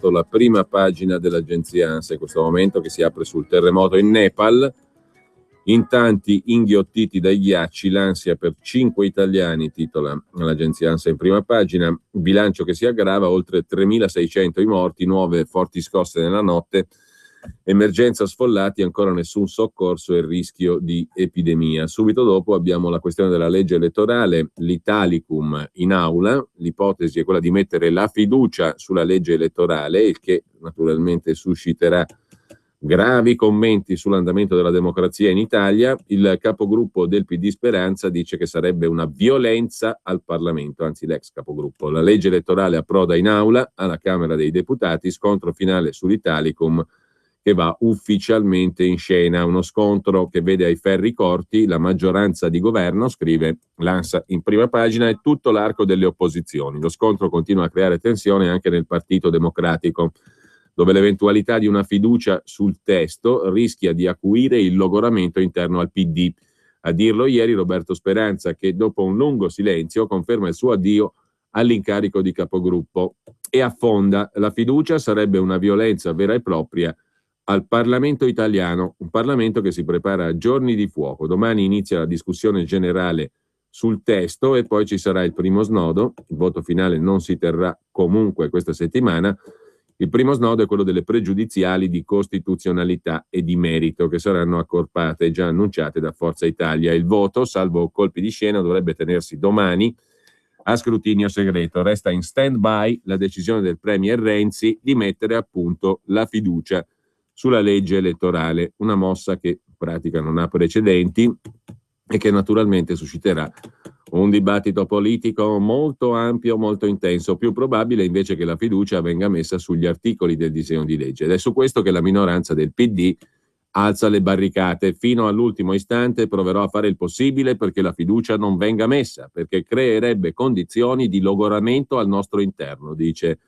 la prima pagina dell'agenzia ANSA in questo momento, che si apre sul terremoto in Nepal. In tanti inghiottiti dai ghiacci, l'ansia per 5 italiani, titola l'agenzia ANSA in prima pagina. Bilancio che si aggrava, oltre 3.600 i morti, nuove forti scosse nella notte, emergenza sfollati, ancora nessun soccorso e rischio di epidemia. Subito dopo abbiamo la questione della legge elettorale, l'Italicum in aula. L'ipotesi è quella di mettere la fiducia sulla legge elettorale, il che naturalmente susciterà gravi commenti sull'andamento della democrazia in Italia. Il capogruppo del PD Speranza dice che sarebbe una violenza al Parlamento, anzi l'ex capogruppo. La legge elettorale approda in aula alla Camera dei Deputati, scontro finale sull'Italicum che va ufficialmente in scena, uno scontro che vede ai ferri corti la maggioranza di governo, scrive l'ANSA in prima pagina, e tutto l'arco delle opposizioni. Lo scontro continua a creare tensione anche nel Partito Democratico, dove l'eventualità di una fiducia sul testo rischia di acuire il logoramento interno al PD. A dirlo ieri Roberto Speranza, che dopo un lungo silenzio conferma il suo addio all'incarico di capogruppo e affonda: la fiducia sarebbe una violenza vera e propria al Parlamento italiano, un Parlamento che si prepara a giorni di fuoco. Domani inizia la discussione generale sul testo e poi ci sarà il primo snodo. Il voto finale non si terrà comunque questa settimana. Il primo snodo è quello delle pregiudiziali di costituzionalità e di merito, che saranno accorpate e già annunciate da Forza Italia. Il voto, salvo colpi di scena, dovrebbe tenersi domani a scrutinio segreto. Resta in stand-by la decisione del premier Renzi di mettere a punto la fiducia sulla legge elettorale, una mossa che in pratica non ha precedenti e che naturalmente susciterà un dibattito politico molto ampio, molto intenso. Più probabile invece che la fiducia venga messa sugli articoli del disegno di legge, ed è su questo che la minoranza del PD alza le barricate. Fino all'ultimo istante proverò a fare il possibile perché la fiducia non venga messa, perché creerebbe condizioni di logoramento al nostro interno, dice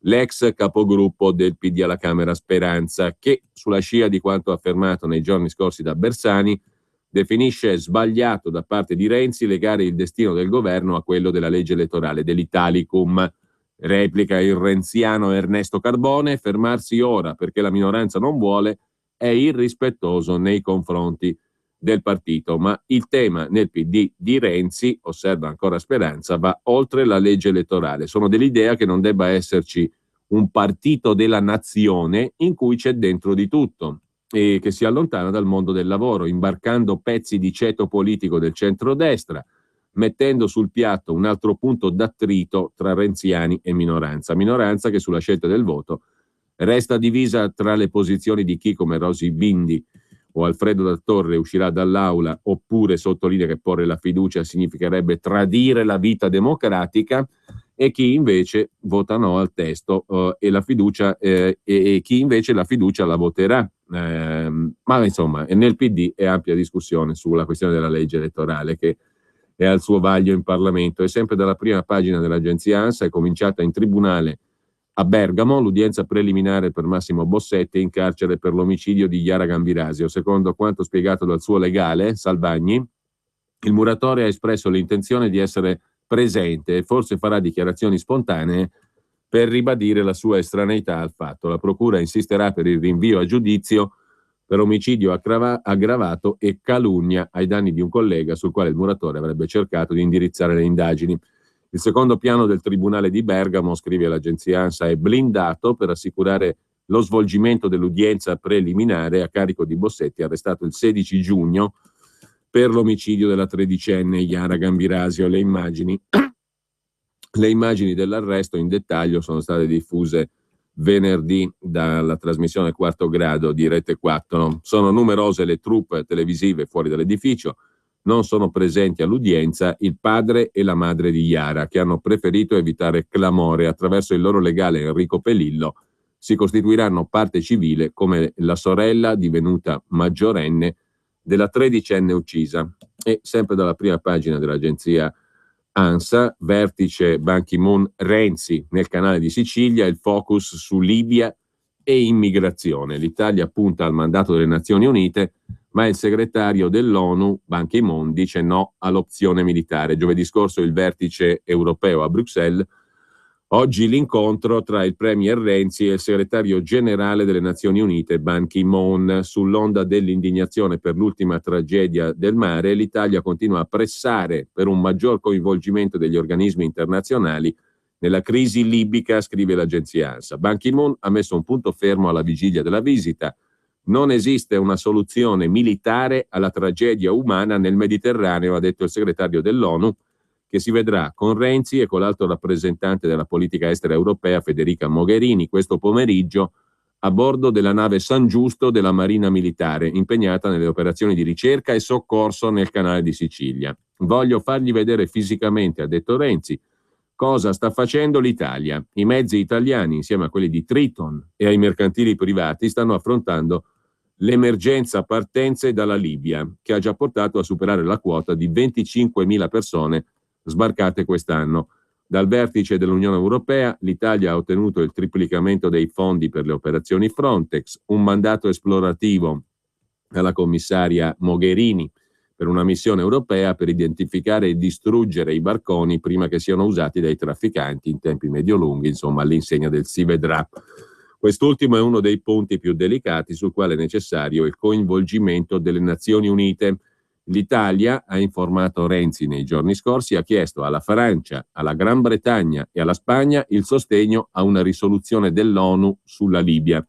l'ex capogruppo del PD alla Camera Speranza, che sulla scia di quanto affermato nei giorni scorsi da Bersani definisce sbagliato da parte di Renzi legare il destino del governo a quello della legge elettorale, dell'Italicum. Replica il renziano Ernesto Carbone: fermarsi ora perché la minoranza non vuole è irrispettoso nei confronti del partito. Ma il tema nel PD di Renzi, osserva ancora Speranza, va oltre la legge elettorale. Sono dell'idea che non debba esserci un partito della nazione in cui c'è dentro di tutto e che si allontana dal mondo del lavoro, imbarcando pezzi di ceto politico del centrodestra, mettendo sul piatto un altro punto d'attrito tra renziani e minoranza. Minoranza che sulla scelta del voto resta divisa tra le posizioni di chi, come Rosy Bindi o Alfredo Dal Torre, uscirà dall'aula, oppure sottolinea che porre la fiducia significherebbe tradire la vita democratica, e chi invece vota no al testo e la fiducia e chi invece la fiducia la voterà. Ma insomma, nel PD è ampia discussione sulla questione della legge elettorale che è al suo vaglio in Parlamento. E sempre dalla prima pagina dell'agenzia ANSA è cominciata in tribunale a Bergamo l'udienza preliminare per Massimo Bossetti in carcere per l'omicidio di Chiara Gambirasio. Secondo quanto spiegato dal suo legale, Salvagni, il muratore ha espresso l'intenzione di essere presente e forse farà dichiarazioni spontanee per ribadire la sua estraneità al fatto. La procura insisterà per il rinvio a giudizio per omicidio aggravato e calunnia ai danni di un collega sul quale il muratore avrebbe cercato di indirizzare le indagini. Il secondo piano del Tribunale di Bergamo, scrive l'agenzia ANSA, è blindato per assicurare lo svolgimento dell'udienza preliminare a carico di Bossetti, arrestato il 16 giugno per l'omicidio della tredicenne Chiara Gambirasio. Le immagini dell'arresto in dettaglio sono state diffuse venerdì dalla trasmissione Quarto Grado di Rete 4. Sono numerose le troupe televisive fuori dall'edificio. Non sono presenti all'udienza il padre e la madre di Chiara, che hanno preferito evitare clamore. Attraverso il loro legale Enrico Pelillo si costituiranno parte civile come la sorella divenuta maggiorenne della tredicenne uccisa. E sempre dalla prima pagina dell'agenzia ANSA, vertice Ban Ki-moon Renzi nel canale di Sicilia, il focus su Libia e immigrazione. L'Italia punta al mandato delle Nazioni Unite, ma il segretario dell'ONU, Ban Ki-moon, dice no all'opzione militare. Giovedì scorso il vertice europeo a Bruxelles Oggi l'incontro tra il premier Renzi e il segretario generale delle Nazioni Unite Ban Ki-moon. Sull'onda dell'indignazione per l'ultima tragedia del mare, l'Italia continua a pressare per un maggior coinvolgimento degli organismi internazionali nella crisi libica, scrive l'agenzia ANSA. Ban Ki-moon ha messo un punto fermo alla vigilia della visita. Non esiste una soluzione militare alla tragedia umana nel Mediterraneo, ha detto il segretario dell'ONU, che si vedrà con Renzi e con l'alto rappresentante della politica estera europea Federica Mogherini questo pomeriggio a bordo della nave San Giusto della Marina Militare, impegnata nelle operazioni di ricerca e soccorso nel canale di Sicilia. Voglio fargli vedere fisicamente, ha detto Renzi, cosa sta facendo l'Italia. I mezzi italiani, insieme a quelli di Triton e ai mercantili privati, stanno affrontando l'emergenza partenze dalla Libia, che ha già portato a superare la quota di 25.000 persone sbarcate quest'anno. Dal vertice dell'Unione Europea l'Italia ha ottenuto il triplicamento dei fondi per le operazioni Frontex, un mandato esplorativo alla commissaria Mogherini per una missione europea per identificare e distruggere i barconi prima che siano usati dai trafficanti in tempi medio-lunghi, insomma all'insegna del si vedrà. Quest'ultimo è uno dei punti più delicati sul quale è necessario il coinvolgimento delle Nazioni Unite. L'Italia, ha informato Renzi nei giorni scorsi, ha chiesto alla Francia, alla Gran Bretagna e alla Spagna il sostegno a una risoluzione dell'ONU sulla Libia.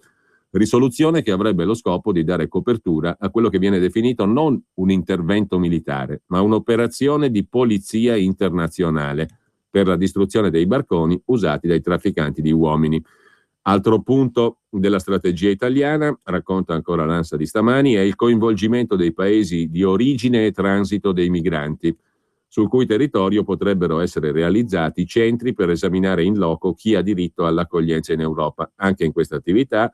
Risoluzione che avrebbe lo scopo di dare copertura a quello che viene definito non un intervento militare, ma un'operazione di polizia internazionale per la distruzione dei barconi usati dai trafficanti di uomini. Altro punto della strategia italiana, racconta ancora l'ANSA di stamani, è il coinvolgimento dei paesi di origine e transito dei migranti, sul cui territorio potrebbero essere realizzati centri per esaminare in loco chi ha diritto all'accoglienza in Europa. Anche in questa attività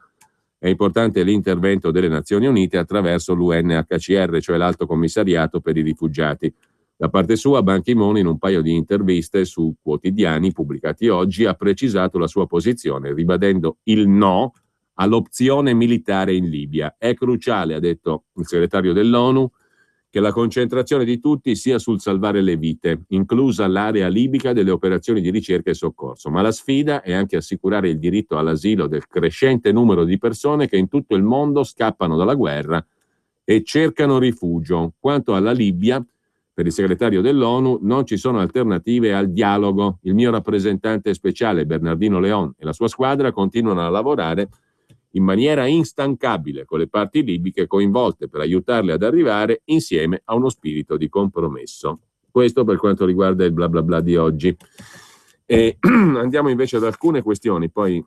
è importante l'intervento delle Nazioni Unite attraverso l'UNHCR, cioè l'Alto Commissariato per i Rifugiati. Da parte sua, Ban Ki-moon, in un paio di interviste su quotidiani pubblicati oggi, ha precisato la sua posizione, ribadendo il no all'opzione militare in Libia. È cruciale, ha detto il segretario dell'ONU, che la concentrazione di tutti sia sul salvare le vite, inclusa l'area libica delle operazioni di ricerca e soccorso. Ma la sfida è anche assicurare il diritto all'asilo del crescente numero di persone che in tutto il mondo scappano dalla guerra e cercano rifugio. Quanto alla Libia, per il segretario dell'ONU non ci sono alternative al dialogo. Il mio rappresentante speciale Bernardino Leon e la sua squadra continuano a lavorare in maniera instancabile con le parti libiche coinvolte per aiutarle ad arrivare insieme a uno spirito di compromesso. Questo per quanto riguarda il bla bla bla di oggi. Andiamo invece ad alcune questioni, poi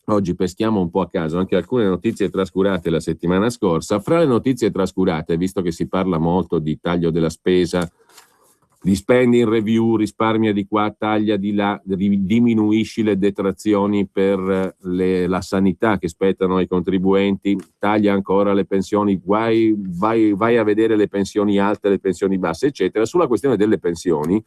oggi peschiamo un po' a caso, anche alcune notizie trascurate la settimana scorsa. Fra le notizie trascurate, visto che si parla molto di taglio della spesa, di spending review, risparmia di qua, taglia di là, diminuisci le detrazioni per la sanità che spettano ai contribuenti, taglia ancora le pensioni, vai a vedere le pensioni alte, le pensioni basse, eccetera. Sulla questione delle pensioni,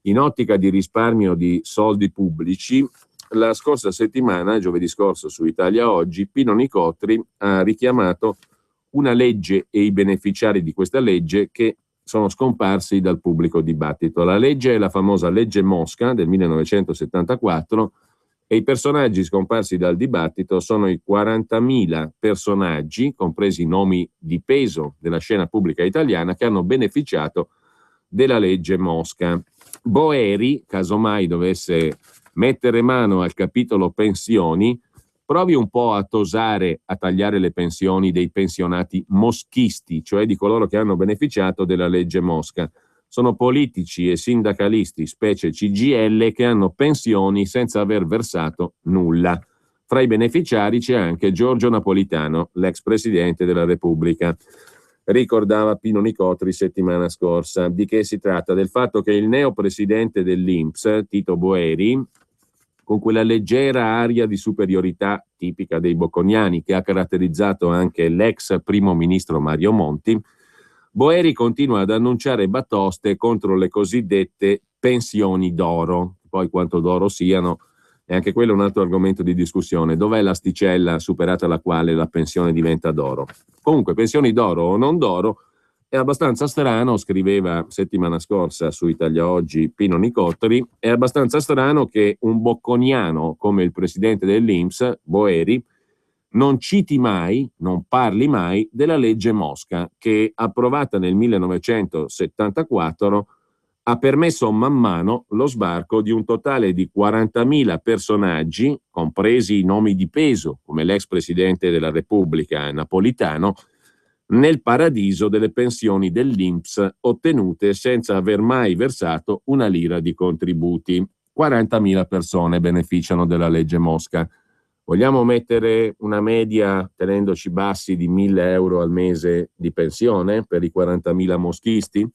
in ottica di risparmio di soldi pubblici, la scorsa settimana, giovedì scorso su Italia Oggi, Pino Nicotri ha richiamato una legge e i beneficiari di questa legge che sono scomparsi dal pubblico dibattito. La legge è la famosa legge Mosca del 1974 e i personaggi scomparsi dal dibattito sono i 40.000 personaggi, compresi nomi di peso della scena pubblica italiana, che hanno beneficiato della legge Mosca. Boeri, casomai dovesse mettere mano al capitolo pensioni, provi un po' a tosare, a tagliare le pensioni dei pensionati moschisti, cioè di coloro che hanno beneficiato della legge Mosca. Sono politici e sindacalisti, specie CGIL, che hanno pensioni senza aver versato nulla. Fra i beneficiari c'è anche Giorgio Napolitano, l'ex presidente della Repubblica. Ricordava Pino Nicotri settimana scorsa. Di che si tratta? Del fatto che il neopresidente dell'INPS, Tito Boeri, con quella leggera aria di superiorità tipica dei bocconiani che ha caratterizzato anche l'ex primo ministro Mario Monti, Boeri continua ad annunciare batoste contro le cosiddette pensioni d'oro. Poi quanto d'oro siano, e anche quello è un altro argomento di discussione. Dov'è l'asticella superata la quale la pensione diventa d'oro? Comunque, pensioni d'oro o non d'oro, È abbastanza strano, scriveva settimana scorsa su Italia Oggi Pino Nicotri, è abbastanza strano che un bocconiano come il presidente dell'INPS, Boeri, non citi mai, non parli mai della legge Mosca che, approvata nel 1974, ha permesso man mano lo sbarco di un totale di 40.000 personaggi, compresi i nomi di peso, come l'ex presidente della Repubblica Napolitano, nel paradiso delle pensioni dell'INPS ottenute senza aver mai versato una lira di contributi. 40.000 persone beneficiano della legge Mosca. Vogliamo mettere una media, tenendoci bassi, di 1.000 euro al mese di pensione per i 40.000 moschisti?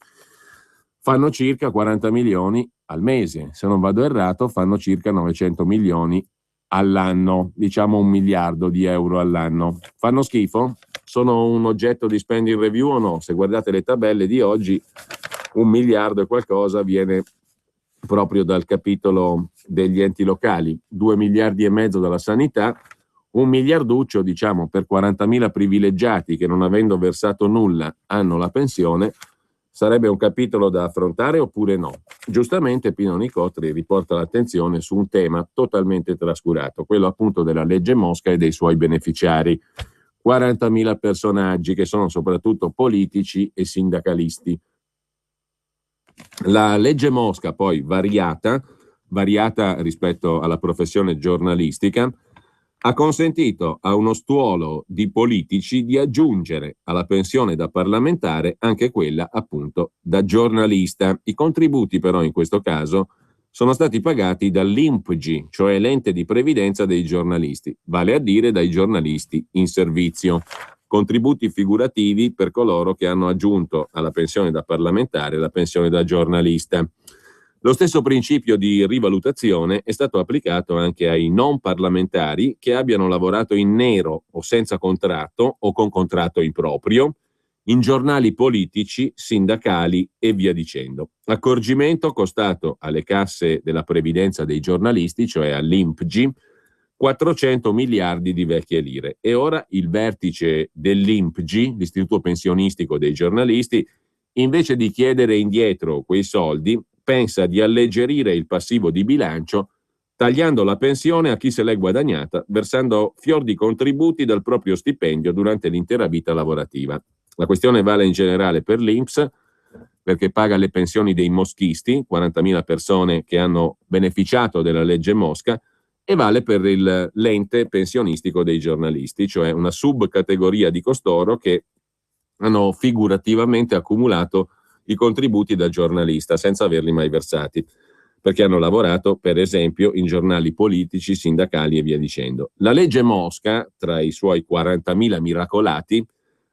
Fanno circa 40 milioni al mese. Se non vado errato, fanno circa 900 milioni all'anno, diciamo 1 miliardo di euro all'anno. Fanno schifo? Sono un oggetto di spending review o no? Se guardate le tabelle di oggi, 1 miliardo e qualcosa viene proprio dal capitolo degli enti locali, 2 miliardi e mezzo dalla sanità, 1 miliarduccio, diciamo, per 40.000 privilegiati che, non avendo versato nulla, hanno la pensione. Sarebbe un capitolo da affrontare oppure no? Giustamente Pino Nicotri riporta l'attenzione su un tema totalmente trascurato, quello appunto della legge Mosca e dei suoi beneficiari. 40.000 personaggi che sono soprattutto politici e sindacalisti. La legge Mosca, poi variata rispetto alla professione giornalistica, ha consentito a uno stuolo di politici di aggiungere alla pensione da parlamentare anche quella appunto da giornalista. I contributi però in questo caso sono stati pagati dall'INPGI, cioè l'ente di previdenza dei giornalisti, vale a dire dai giornalisti in servizio. Contributi figurativi per coloro che hanno aggiunto alla pensione da parlamentare la pensione da giornalista. Lo stesso principio di rivalutazione è stato applicato anche ai non parlamentari che abbiano lavorato in nero o senza contratto o con contratto improprio in giornali politici, sindacali e via dicendo. Accorgimento costato alle casse della previdenza dei giornalisti, cioè all'INPGI, 400 miliardi di vecchie lire. E ora il vertice dell'INPGI, l'Istituto Pensionistico dei Giornalisti, invece di chiedere indietro quei soldi, pensa di alleggerire il passivo di bilancio tagliando la pensione a chi se l'è guadagnata, versando fior di contributi dal proprio stipendio durante l'intera vita lavorativa. La questione vale in generale per l'INPS, perché paga le pensioni dei moschisti, 40.000 persone che hanno beneficiato della legge Mosca, e vale per l'ente pensionistico dei giornalisti, cioè una subcategoria di costoro che hanno figurativamente accumulato i contributi da giornalista senza averli mai versati, perché hanno lavorato, per esempio, in giornali politici, sindacali e via dicendo. La legge Mosca, tra i suoi 40.000 miracolati,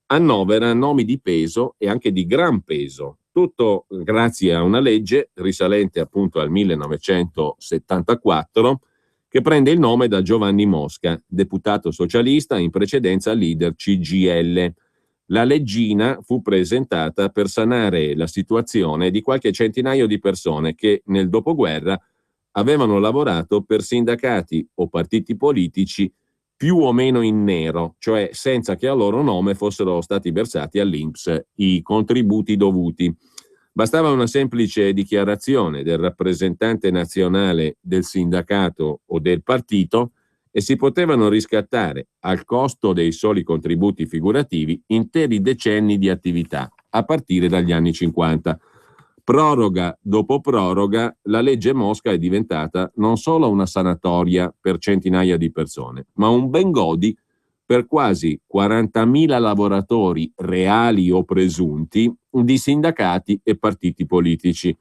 annovera nomi di peso e anche di gran peso, tutto grazie a una legge risalente appunto al 1974, che prende il nome da Giovanni Mosca, deputato socialista, in precedenza leader CGIL. La leggina fu presentata per sanare la situazione di qualche centinaio di persone che nel dopoguerra avevano lavorato per sindacati o partiti politici più o meno in nero, cioè senza che a loro nome fossero stati versati all'INPS i contributi dovuti. Bastava una semplice dichiarazione del rappresentante nazionale del sindacato o del partito e si potevano riscattare, al costo dei soli contributi figurativi, interi decenni di attività, a partire dagli anni 50. Proroga dopo proroga, la legge Mosca è diventata non solo una sanatoria per centinaia di persone, ma un bengodi per quasi 40.000 lavoratori reali o presunti di sindacati e partiti politici.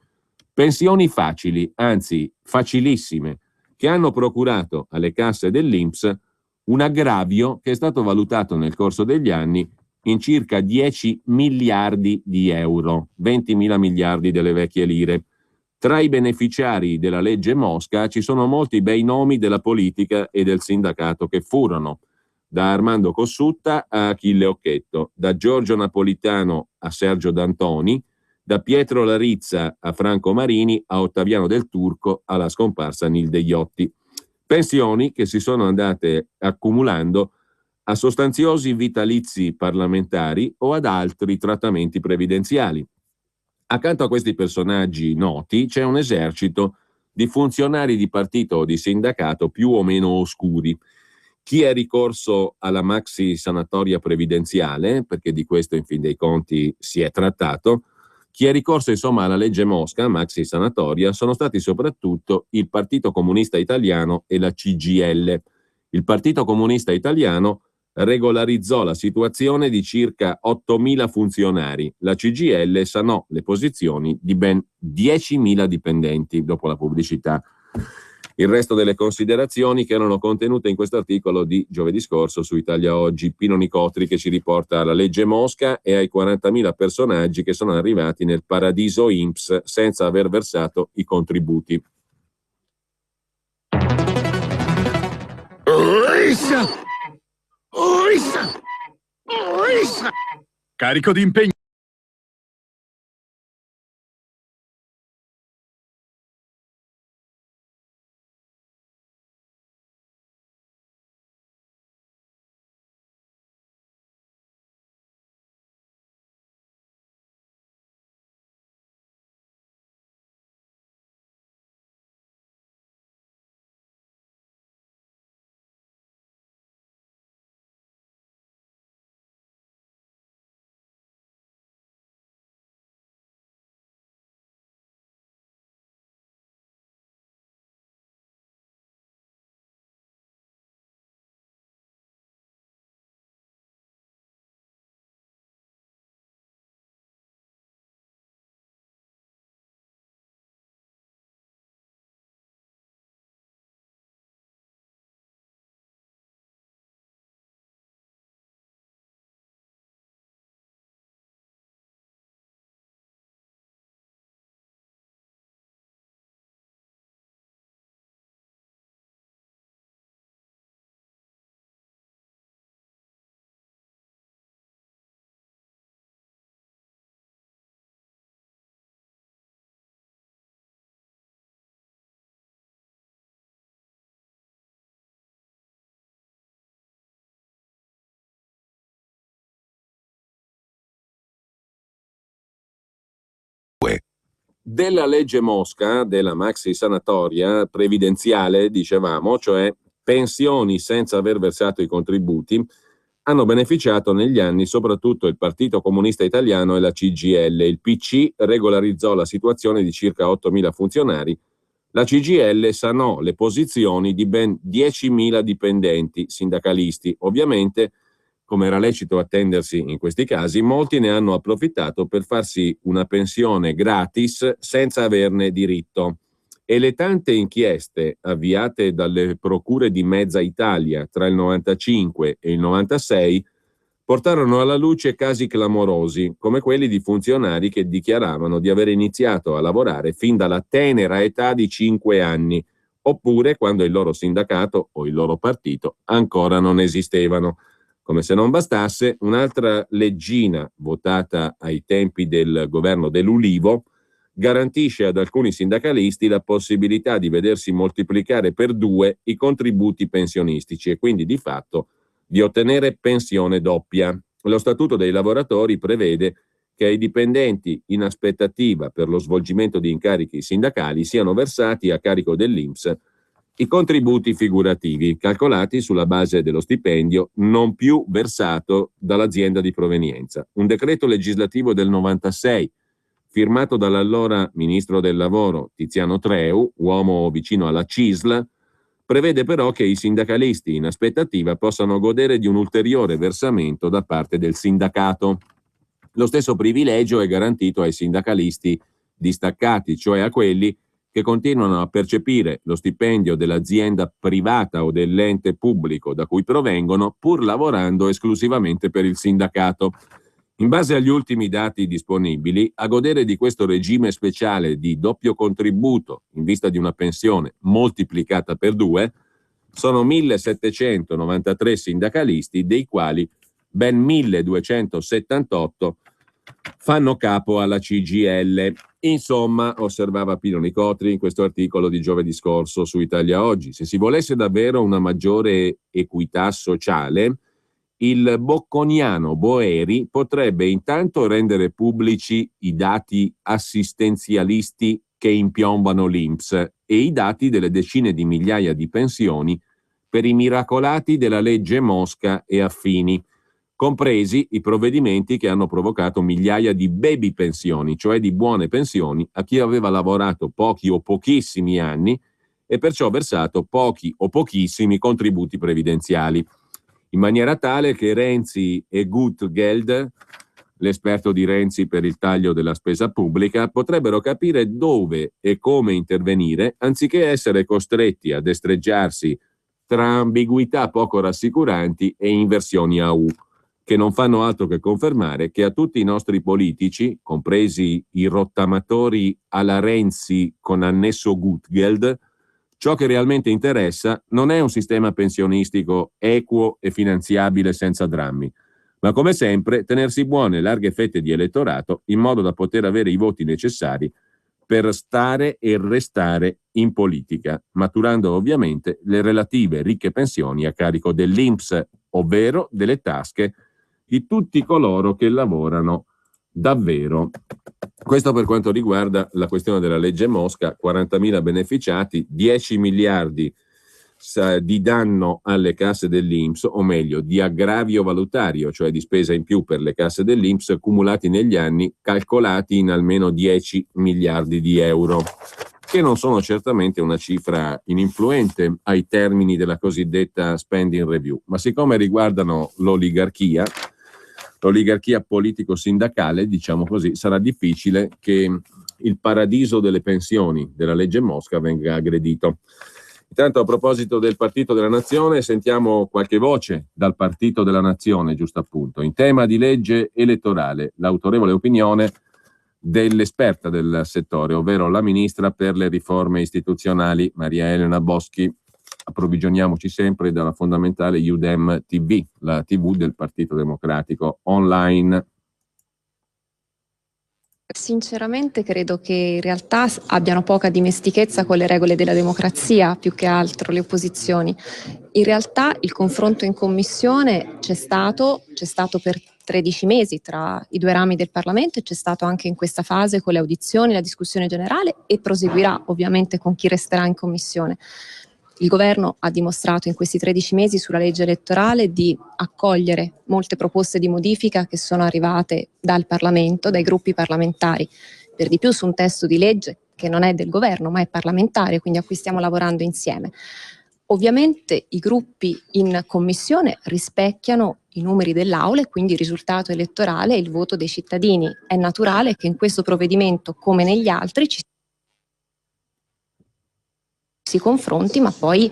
Pensioni facili, anzi facilissime, che hanno procurato alle casse dell'INPS un aggravio che è stato valutato nel corso degli anni in circa 10 miliardi di euro, 20.000 miliardi delle vecchie lire. Tra i beneficiari della legge Mosca ci sono molti bei nomi della politica e del sindacato che furono, da Armando Cossutta a Achille Occhetto, da Giorgio Napolitano a Sergio D'Antoni, da Pietro Larizza a Franco Marini a Ottaviano Del Turco alla scomparsa Nilde Iotti. Pensioni che si sono andate accumulando a sostanziosi vitalizi parlamentari o ad altri trattamenti previdenziali. Accanto a questi personaggi noti c'è un esercito di funzionari di partito o di sindacato più o meno oscuri. Chi è ricorso alla maxi sanatoria previdenziale, perché di questo in fin dei conti si è trattato, chi è ricorso insomma alla legge Mosca, maxi sanatoria, sono stati soprattutto il Partito Comunista Italiano e la CGIL. Il Partito Comunista Italiano regolarizzò la situazione di circa 8.000 funzionari. La CGIL sanò le posizioni di ben 10.000 dipendenti dopo la pubblicità. Il resto delle considerazioni che erano contenute in questo articolo di giovedì scorso su Italia Oggi, Pino Nicotri che ci riporta alla legge Mosca e ai 40.000 personaggi che sono arrivati nel paradiso INPS senza aver versato i contributi. Carico di impegno. Della legge Mosca, della maxi sanatoria previdenziale, dicevamo, cioè pensioni senza aver versato i contributi, hanno beneficiato negli anni soprattutto il Partito Comunista Italiano e la CGIL. Il PC regolarizzò la situazione di circa 8.000 funzionari. La CGIL sanò le posizioni di ben 10.000 dipendenti sindacalisti. Ovviamente, come era lecito attendersi in questi casi, molti ne hanno approfittato per farsi una pensione gratis senza averne diritto. E le tante inchieste avviate dalle procure di mezza Italia tra il 95 e il 96 portarono alla luce casi clamorosi, come quelli di funzionari che dichiaravano di aver iniziato a lavorare fin dalla tenera età di 5 anni, oppure quando il loro sindacato o il loro partito ancora non esistevano. Come se non bastasse, un'altra leggina votata ai tempi del governo dell'Ulivo garantisce ad alcuni sindacalisti la possibilità di vedersi moltiplicare per 2 i contributi pensionistici e quindi di fatto di ottenere pensione doppia. Lo Statuto dei lavoratori prevede che ai dipendenti in aspettativa per lo svolgimento di incarichi sindacali siano versati a carico dell'INPS i contributi figurativi, calcolati sulla base dello stipendio non più versato dall'azienda di provenienza. Un decreto legislativo del 96, firmato dall'allora ministro del lavoro Tiziano Treu, uomo vicino alla CISL, prevede però che i sindacalisti in aspettativa possano godere di un ulteriore versamento da parte del sindacato. Lo stesso privilegio è garantito ai sindacalisti distaccati, cioè a quelli che continuano a percepire lo stipendio dell'azienda privata o dell'ente pubblico da cui provengono, pur lavorando esclusivamente per il sindacato. In base agli ultimi dati disponibili, a godere di questo regime speciale di doppio contributo in vista di una pensione moltiplicata per 2, sono 1.793 sindacalisti, dei quali ben 1.278 fanno capo alla CGIL. Insomma, osservava Pino Nicotri in questo articolo di giovedì scorso su Italia Oggi, se si volesse davvero una maggiore equità sociale, il bocconiano Boeri potrebbe intanto rendere pubblici i dati assistenzialisti che impiombano l'INPS e i dati delle decine di migliaia di pensioni per i miracolati della legge Mosca e affini, compresi i provvedimenti che hanno provocato migliaia di baby pensioni, cioè di buone pensioni a chi aveva lavorato pochi o pochissimi anni e perciò versato pochi o pochissimi contributi previdenziali, in maniera tale che Renzi e Gutgeld, l'esperto di Renzi per il taglio della spesa pubblica, potrebbero capire dove e come intervenire, anziché essere costretti a destreggiarsi tra ambiguità poco rassicuranti e inversioni a U, che non fanno altro che confermare che a tutti i nostri politici, compresi i rottamatori alla Renzi con annesso Gutgeld, ciò che realmente interessa non è un sistema pensionistico equo e finanziabile senza drammi, ma come sempre tenersi buone larghe fette di elettorato in modo da poter avere i voti necessari per stare e restare in politica, maturando ovviamente le relative ricche pensioni a carico dell'INPS, ovvero delle tasche di tutti coloro che lavorano davvero. Questo per quanto riguarda la questione della legge Mosca, 40.000 beneficiati, 10 miliardi di danno alle casse dell'INPS, o meglio di aggravio valutario, cioè di spesa in più per le casse dell'INPS accumulati negli anni, calcolati in almeno 10 miliardi di euro, che non sono certamente una cifra ininfluente ai termini della cosiddetta spending review, ma siccome riguardano l'oligarchia politico-sindacale, diciamo così, sarà difficile che il paradiso delle pensioni della legge Mosca venga aggredito. Intanto, a proposito del Partito della Nazione, sentiamo qualche voce dal Partito della Nazione, giusto appunto, in tema di legge elettorale, l'autorevole opinione dell'esperta del settore, ovvero la ministra per le riforme istituzionali, Maria Elena Boschi. Approvvigioniamoci sempre dalla fondamentale Udem TV, la TV del Partito Democratico online. Sinceramente credo che in realtà abbiano poca dimestichezza con le regole della democrazia, più che altro le opposizioni. In realtà il confronto in commissione c'è stato per 13 mesi tra i due rami del Parlamento e c'è stato anche in questa fase con le audizioni, la discussione generale, e proseguirà ovviamente con chi resterà in commissione. Il governo ha dimostrato in questi 13 mesi sulla legge elettorale di accogliere molte proposte di modifica che sono arrivate dal Parlamento, dai gruppi parlamentari, per di più su un testo di legge che non è del governo ma è parlamentare, quindi a cui stiamo lavorando insieme. Ovviamente i gruppi in commissione rispecchiano i numeri dell'Aula e quindi il risultato elettorale e il voto dei cittadini. È naturale che in questo provvedimento, come negli altri, si confronti, ma poi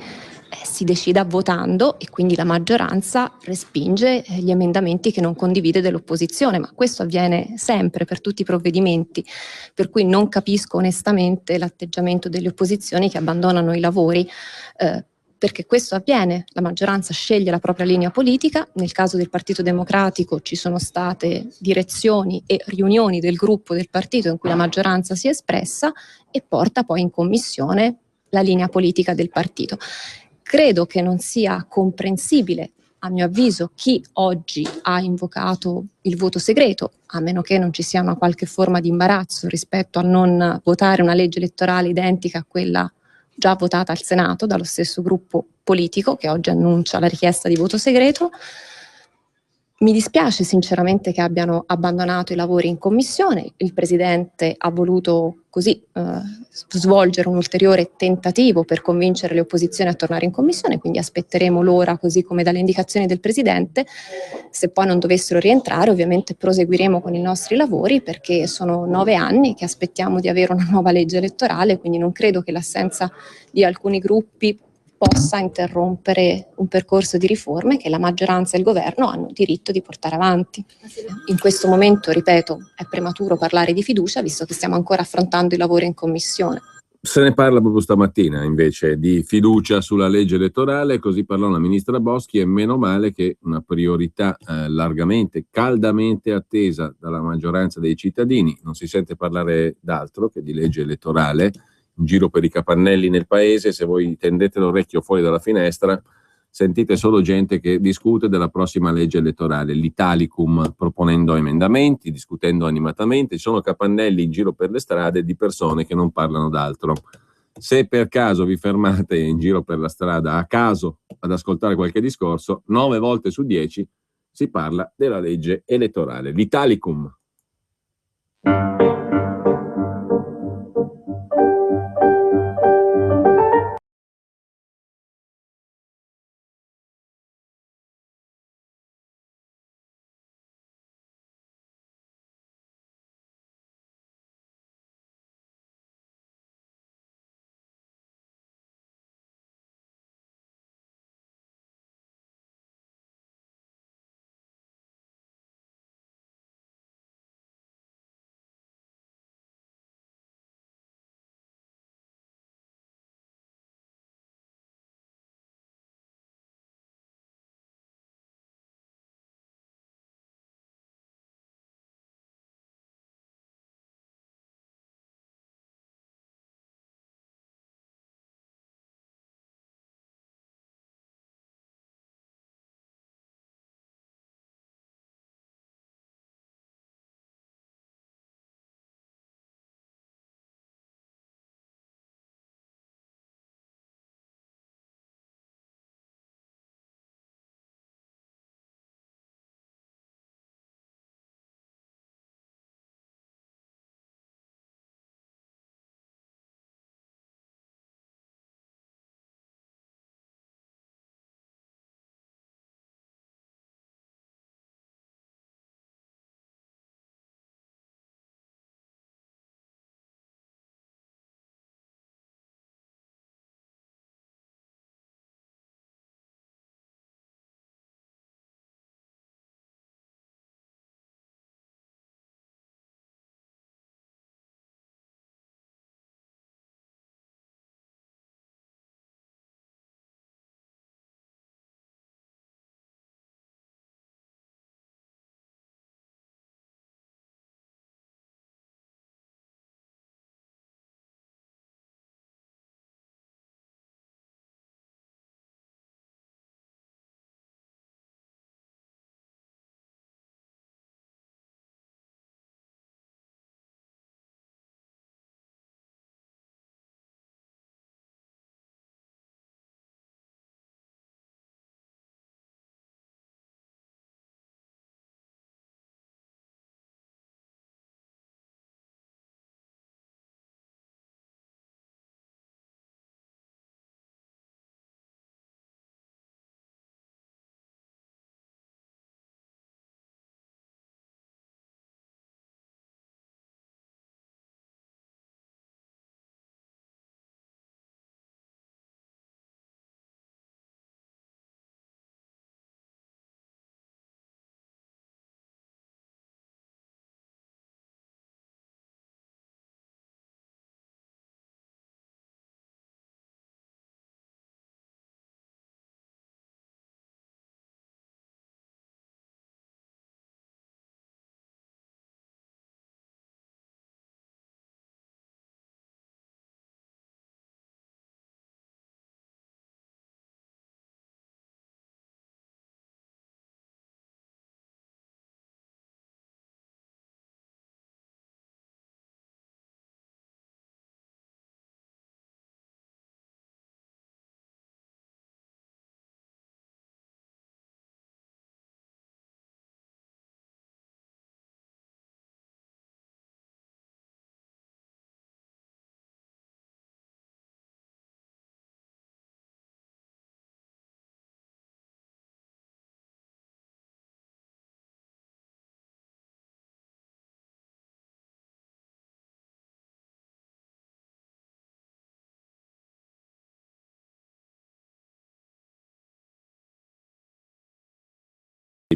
si decida votando e quindi la maggioranza respinge gli emendamenti che non condivide dell'opposizione, ma questo avviene sempre per tutti i provvedimenti, per cui non capisco onestamente l'atteggiamento delle opposizioni che abbandonano i lavori, perché questo avviene, la maggioranza sceglie la propria linea politica. Nel caso del Partito Democratico ci sono state direzioni e riunioni del gruppo del partito in cui la maggioranza si è espressa e porta poi in commissione la linea politica del partito. Credo che non sia comprensibile, a mio avviso, chi oggi ha invocato il voto segreto, a meno che non ci sia una qualche forma di imbarazzo rispetto a non votare una legge elettorale identica a quella già votata al Senato dallo stesso gruppo politico che oggi annuncia la richiesta di voto segreto. Mi dispiace sinceramente che abbiano abbandonato i lavori in commissione. Il Presidente ha voluto così svolgere un ulteriore tentativo per convincere le opposizioni a tornare in commissione, quindi aspetteremo l'ora, così come dalle indicazioni del Presidente. Se poi non dovessero rientrare, ovviamente proseguiremo con i nostri lavori, perché sono 9 anni che aspettiamo di avere una nuova legge elettorale, quindi non credo che l'assenza di alcuni gruppi possa interrompere un percorso di riforme che la maggioranza e il governo hanno diritto di portare avanti. In questo momento, ripeto, è prematuro parlare di fiducia, visto che stiamo ancora affrontando i lavori in commissione. Se ne parla proprio stamattina invece di fiducia sulla legge elettorale, così parlò la ministra Boschi, e meno male che una priorità largamente, caldamente attesa dalla maggioranza dei cittadini. Non si sente parlare d'altro che di legge elettorale in giro per i capannelli nel paese. Se voi tendete l'orecchio fuori dalla finestra sentite solo gente che discute della prossima legge elettorale, l'Italicum, proponendo emendamenti, discutendo animatamente. Ci sono capannelli in giro per le strade di persone che non parlano d'altro. Se per caso vi fermate in giro per la strada a caso ad ascoltare qualche discorso, 9 volte su 10 si parla della legge elettorale, l'Italicum.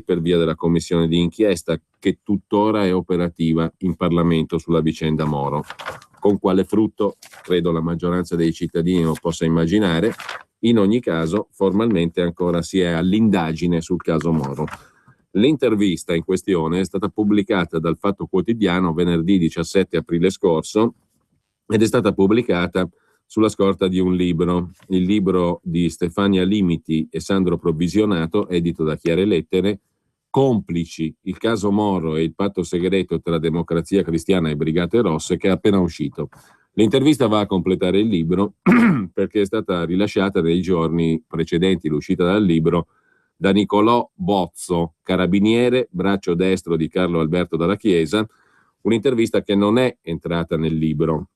Per via della commissione di inchiesta che tuttora è operativa in Parlamento sulla vicenda Moro. Con quale frutto, credo la maggioranza dei cittadini lo possa immaginare. In ogni caso, formalmente ancora si è all'indagine sul caso Moro. L'intervista in questione è stata pubblicata dal Fatto Quotidiano venerdì 17 aprile scorso ed è stata pubblicata sulla scorta di un libro, il libro di Stefania Limiti e Sandro Provvisionato, edito da Chiare Lettere, Complici, il caso Moro e il patto segreto tra Democrazia Cristiana e Brigate Rosse, che è appena uscito. L'intervista va a completare il libro perché è stata rilasciata nei giorni precedenti l'uscita dal libro da Nicolò Bozzo, carabiniere, braccio destro di Carlo Alberto Dalla Chiesa, un'intervista che non è entrata nel libro.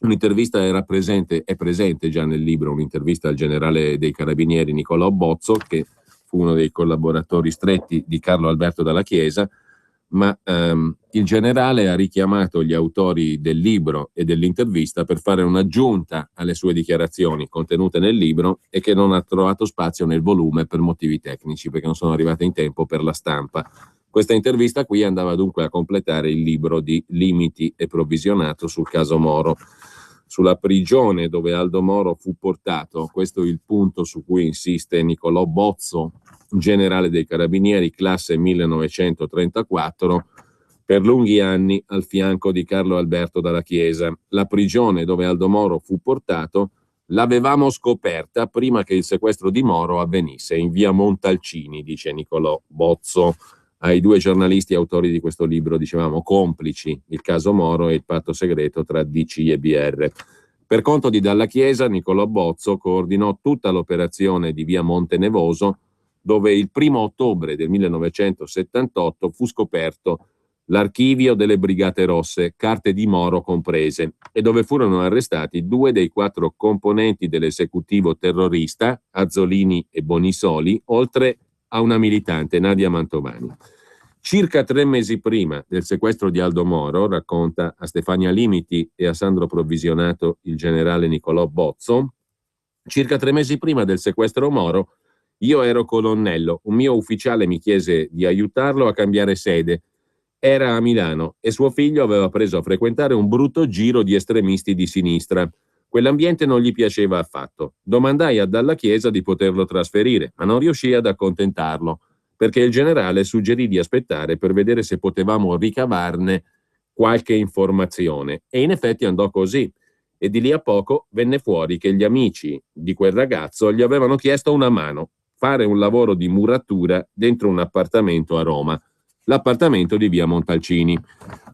Un'intervista è presente già nel libro, un'intervista al generale dei carabinieri Nicolò Bozzo, che fu uno dei collaboratori stretti di Carlo Alberto Dalla Chiesa, ma il generale ha richiamato gli autori del libro e dell'intervista per fare un'aggiunta alle sue dichiarazioni contenute nel libro e che non ha trovato spazio nel volume per motivi tecnici, perché non sono arrivate in tempo per la stampa. Questa intervista qui andava dunque a completare il libro di Limiti e Provvisionato sul caso Moro, sulla prigione dove Aldo Moro fu portato. Questo è il punto su cui insiste Nicolò Bozzo, generale dei Carabinieri, classe 1934, per lunghi anni al fianco di Carlo Alberto Dalla Chiesa. La prigione dove Aldo Moro fu portato l'avevamo scoperta prima che il sequestro di Moro avvenisse, in via Montalcini, dice Nicolò Bozzo ai due giornalisti autori di questo libro, dicevamo, Complici, il caso Moro e il patto segreto tra DC e BR. Per conto di Dalla Chiesa, Nicolò Bozzo coordinò tutta l'operazione di via Monte Nevoso, dove il 1° ottobre del 1978 fu scoperto l'archivio delle Brigate Rosse, carte di Moro comprese, e dove furono arrestati 2 dei 4 componenti dell'esecutivo terrorista, Azzolini e Bonisoli, oltre a una militante, Nadia Mantovani. Circa 3 mesi prima del sequestro di Aldo Moro, racconta a Stefania Limiti e a Sandro Provvisionato il generale Nicolò Bozzo, circa 3 mesi prima del sequestro Moro, io ero colonnello, un mio ufficiale mi chiese di aiutarlo a cambiare sede. Era a Milano e suo figlio aveva preso a frequentare un brutto giro di estremisti di sinistra. Quell'ambiente non gli piaceva affatto. Domandai a Dalla Chiesa di poterlo trasferire, ma non riuscii ad accontentarlo, perché il generale suggerì di aspettare per vedere se potevamo ricavarne qualche informazione. E in effetti andò così. E di lì a poco venne fuori che gli amici di quel ragazzo gli avevano chiesto una mano, fare un lavoro di muratura dentro un appartamento a Roma, l'appartamento di via Montalcini.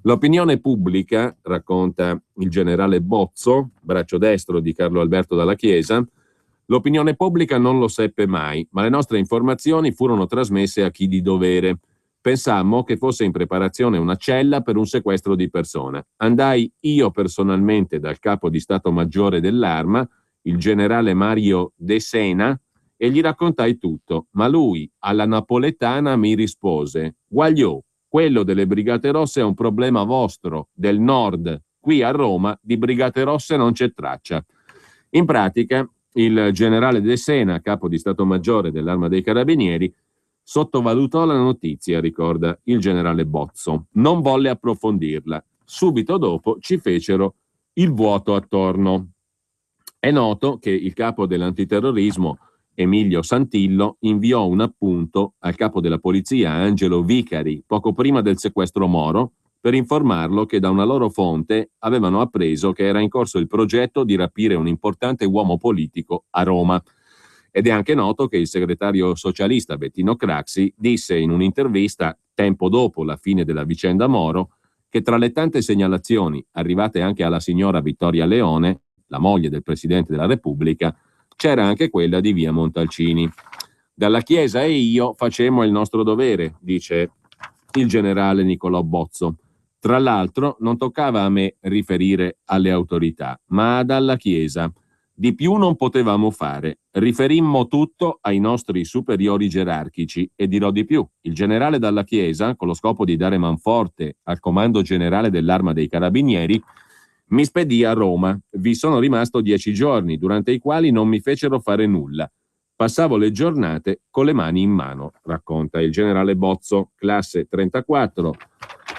L'opinione pubblica, racconta il generale Bozzo, braccio destro di Carlo Alberto Dalla Chiesa, l'opinione pubblica non lo seppe mai, ma le nostre informazioni furono trasmesse a chi di dovere. Pensammo che fosse in preparazione una cella per un sequestro di persona. Andai io personalmente dal capo di Stato Maggiore dell'Arma, il generale Mario De Sena, e gli raccontai tutto, ma lui, alla napoletana, mi rispose: «Guagliò, quello delle Brigate Rosse è un problema vostro, del nord. Qui a Roma di Brigate Rosse non c'è traccia». In pratica, il generale De Sena, capo di Stato Maggiore dell'Arma dei Carabinieri, sottovalutò la notizia, ricorda il generale Bozzo. Non volle approfondirla. Subito dopo ci fecero il vuoto attorno. È noto che il capo dell'antiterrorismo, Emilio Santillo, inviò un appunto al capo della polizia, Angelo Vicari, poco prima del sequestro Moro, per informarlo che da una loro fonte avevano appreso che era in corso il progetto di rapire un importante uomo politico a Roma. Ed è anche noto che il segretario socialista Bettino Craxi disse in un'intervista, tempo dopo la fine della vicenda Moro, che tra le tante segnalazioni arrivate anche alla signora Vittoria Leone, la moglie del Presidente della Repubblica, c'era anche quella di via Montalcini. Dalla Chiesa e io facemmo il nostro dovere, dice il generale Nicolò Bozzo. Tra l'altro non toccava a me riferire alle autorità, ma a Dalla Chiesa. Di più non potevamo fare. Riferimmo tutto ai nostri superiori gerarchici e dirò di più. Il generale Dalla Chiesa, con lo scopo di dare manforte al comando generale dell'Arma dei Carabinieri, mi spedì a Roma. Vi sono rimasto 10 giorni, durante i quali non mi fecero fare nulla. Passavo le giornate con le mani in mano, racconta il generale Bozzo, classe 34,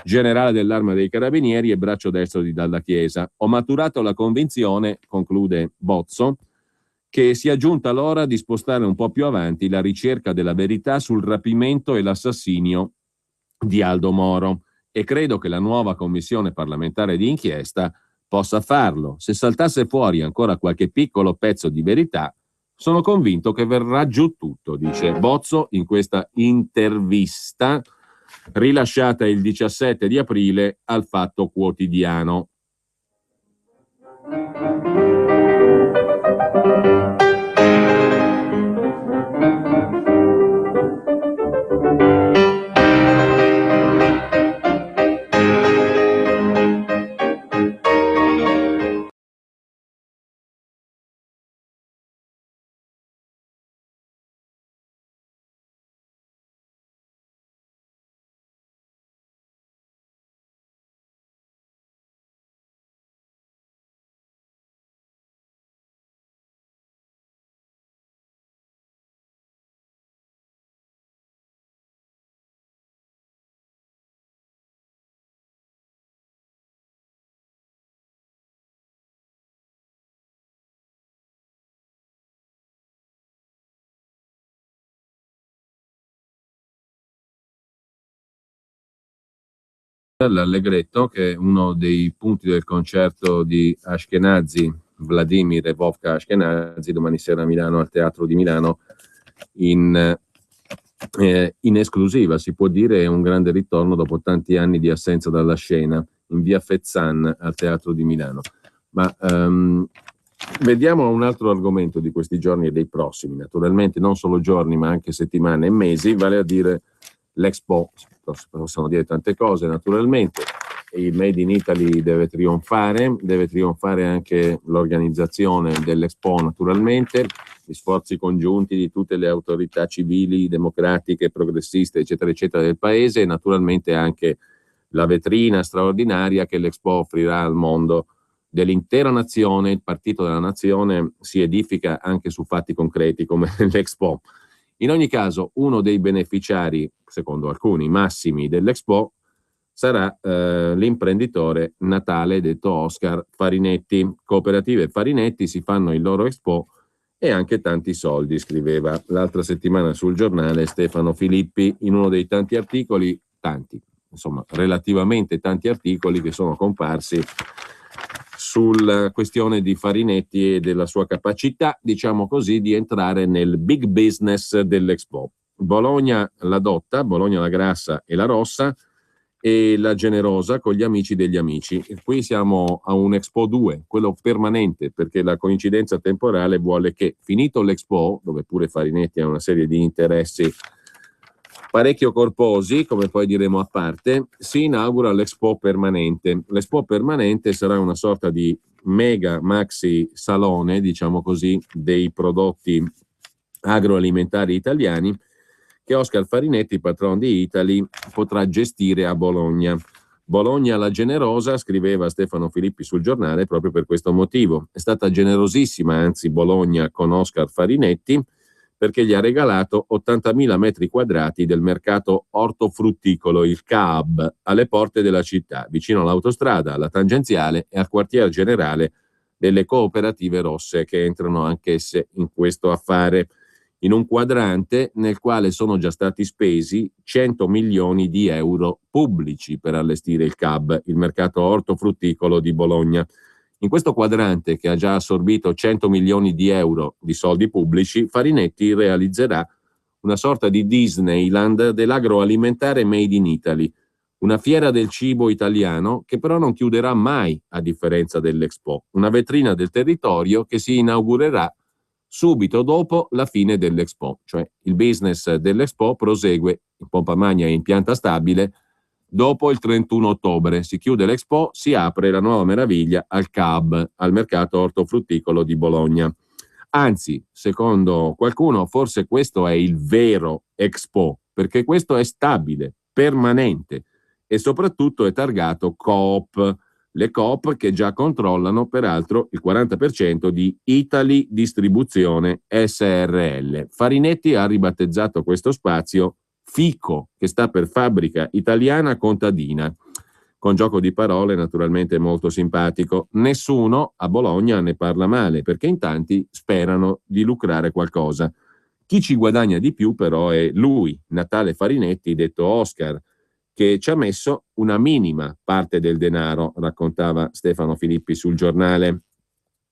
generale dell'Arma dei Carabinieri e braccio destro di Dalla Chiesa. Ho maturato la convinzione, conclude Bozzo, che sia giunta l'ora di spostare un po' più avanti la ricerca della verità sul rapimento e l'assassinio di Aldo Moro, e credo che la nuova commissione parlamentare di inchiesta possa farlo. Se saltasse fuori ancora qualche piccolo pezzo di verità, sono convinto che verrà giù tutto, dice Bozzo in questa intervista rilasciata il 17 di aprile al Fatto Quotidiano. L'Allegretto, che è uno dei punti del concerto di Ashkenazi, Vladimir e Vovka Ashkenazi, domani sera a Milano, al Teatro di Milano, in esclusiva, si può dire, è un grande ritorno dopo tanti anni di assenza dalla scena, in via Fezzan al Teatro di Milano. Ma vediamo un altro argomento di questi giorni e dei prossimi, naturalmente non solo giorni ma anche settimane e mesi, vale a dire l'Expo. Possono dire tante cose naturalmente, il Made in Italy deve trionfare anche l'organizzazione dell'Expo naturalmente, gli sforzi congiunti di tutte le autorità civili, democratiche, progressiste eccetera eccetera del paese e naturalmente anche la vetrina straordinaria che l'Expo offrirà al mondo dell'intera nazione. Il partito della nazione si edifica anche su fatti concreti come l'Expo. In ogni caso, uno dei beneficiari, secondo alcuni, massimi dell'Expo sarà l'imprenditore natale detto Oscar Farinetti. Cooperative e Farinetti si fanno il loro Expo e anche tanti soldi, scriveva l'altra settimana sul giornale Stefano Filippi in uno dei tanti articoli, relativamente tanti articoli che sono comparsi sulla questione di Farinetti e della sua capacità, diciamo così, di entrare nel big business dell'Expo. Bologna la Dotta, Bologna la Grassa e la Rossa e la Generosa con gli amici degli amici. E qui siamo a un Expo 2, quello permanente, perché la coincidenza temporale vuole che, finito l'Expo, dove pure Farinetti ha una serie di interessi parecchio corposi, come poi diremo a parte, si inaugura l'Expo Permanente. L'Expo Permanente sarà una sorta di mega maxi salone, diciamo così, dei prodotti agroalimentari italiani che Oscar Farinetti, patron di Italy, potrà gestire a Bologna. Bologna la Generosa, scriveva Stefano Filippi sul giornale, proprio per questo motivo. È stata generosissima, anzi, Bologna con Oscar Farinetti, perché gli ha regalato 80.000 metri quadrati del mercato ortofrutticolo, il CAAB, alle porte della città, vicino all'autostrada, alla tangenziale e al quartier generale delle cooperative rosse che entrano anch'esse in questo affare, in un quadrante nel quale sono già stati spesi 100 milioni di euro pubblici per allestire il CAAB, il mercato ortofrutticolo di Bologna. In questo quadrante, che ha già assorbito 100 milioni di euro di soldi pubblici, Farinetti realizzerà una sorta di Disneyland dell'agroalimentare Made in Italy, una fiera del cibo italiano che però non chiuderà mai, a differenza dell'Expo, una vetrina del territorio che si inaugurerà subito dopo la fine dell'Expo, cioè il business dell'Expo prosegue in pompa magna e in pianta stabile. Dopo il 31 ottobre si chiude l'Expo, si apre la nuova meraviglia al CAAB, al mercato ortofrutticolo di Bologna. Anzi, secondo qualcuno, forse questo è il vero Expo, perché questo è stabile, permanente e soprattutto è targato Coop. Le Coop che già controllano peraltro il 40% di Italy Distribuzione SRL. Farinetti ha ribattezzato questo spazio FICO, che sta per Fabbrica Italiana Contadina, con gioco di parole naturalmente molto simpatico. Nessuno a Bologna ne parla male, perché in tanti sperano di lucrare qualcosa. Chi ci guadagna di più però è lui, Natale Farinetti, detto Oscar, che ci ha messo una minima parte del denaro, raccontava Stefano Filippi sul Giornale.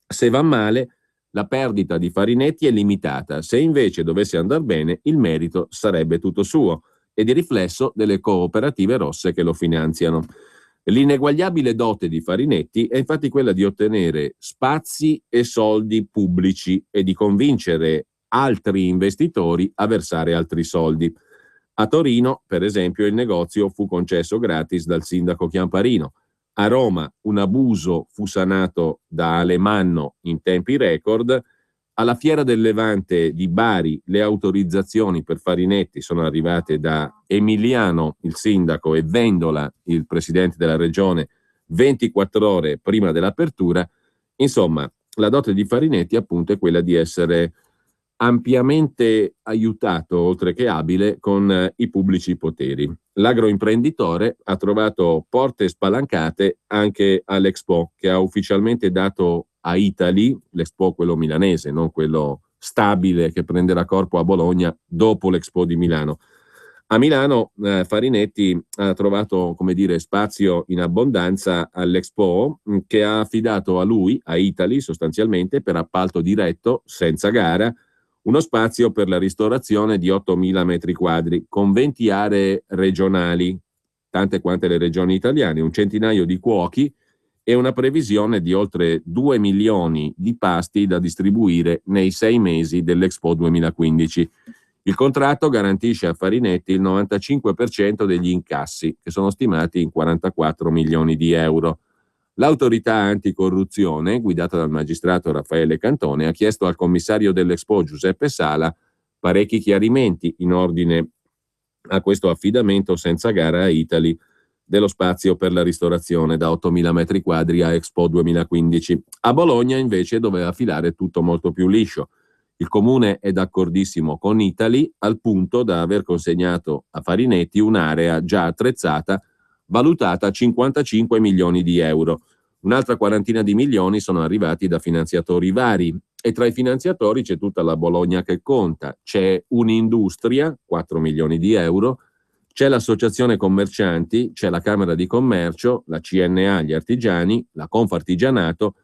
Se va male, la perdita di Farinetti è limitata. Se invece dovesse andar bene, il merito sarebbe tutto suo e di riflesso delle cooperative rosse che lo finanziano. L'ineguagliabile dote di Farinetti è infatti quella di ottenere spazi e soldi pubblici e di convincere altri investitori a versare altri soldi. A Torino, per esempio, il negozio fu concesso gratis dal sindaco Chiamparino. A Roma un abuso fu sanato da Alemanno in tempi record. Alla Fiera del Levante di Bari le autorizzazioni per Farinetti sono arrivate da Emiliano, il sindaco, e Vendola, il presidente della regione, 24 ore prima dell'apertura. Insomma, la dote di Farinetti appunto è quella di essere ampiamente aiutato, oltre che abile, con i pubblici poteri. L'agroimprenditore ha trovato porte spalancate anche all'Expo, che ha ufficialmente dato a Italy, l'Expo quello milanese, non quello stabile che prenderà corpo a Bologna dopo l'Expo di Milano. A Milano Farinetti ha trovato, come dire, spazio in abbondanza all'Expo, che ha affidato a lui, a Italy sostanzialmente, per appalto diretto, senza gara, uno spazio per la ristorazione di 8.000 metri quadri, con 20 aree regionali, tante quante le regioni italiane, un centinaio di cuochi e una previsione di oltre 2 milioni di pasti da distribuire nei 6 mesi dell'Expo 2015. Il contratto garantisce a Farinetti il 95% degli incassi, che sono stimati in 44 milioni di euro. L'autorità anticorruzione, guidata dal magistrato Raffaele Cantone, ha chiesto al commissario dell'Expo Giuseppe Sala parecchi chiarimenti in ordine a questo affidamento senza gara a Italy dello spazio per la ristorazione da 8.000 metri quadri a Expo 2015. A Bologna invece doveva filare tutto molto più liscio. Il comune è d'accordissimo con Italy al punto da aver consegnato a Farinetti un'area già attrezzata valutata a 55 milioni di euro. Un'altra quarantina di milioni sono arrivati da finanziatori vari e tra i finanziatori c'è tutta la Bologna che conta. C'è un'industria, 4 milioni di euro, c'è l'associazione commercianti, c'è la Camera di Commercio, la CNA, gli artigiani, la Confartigianato,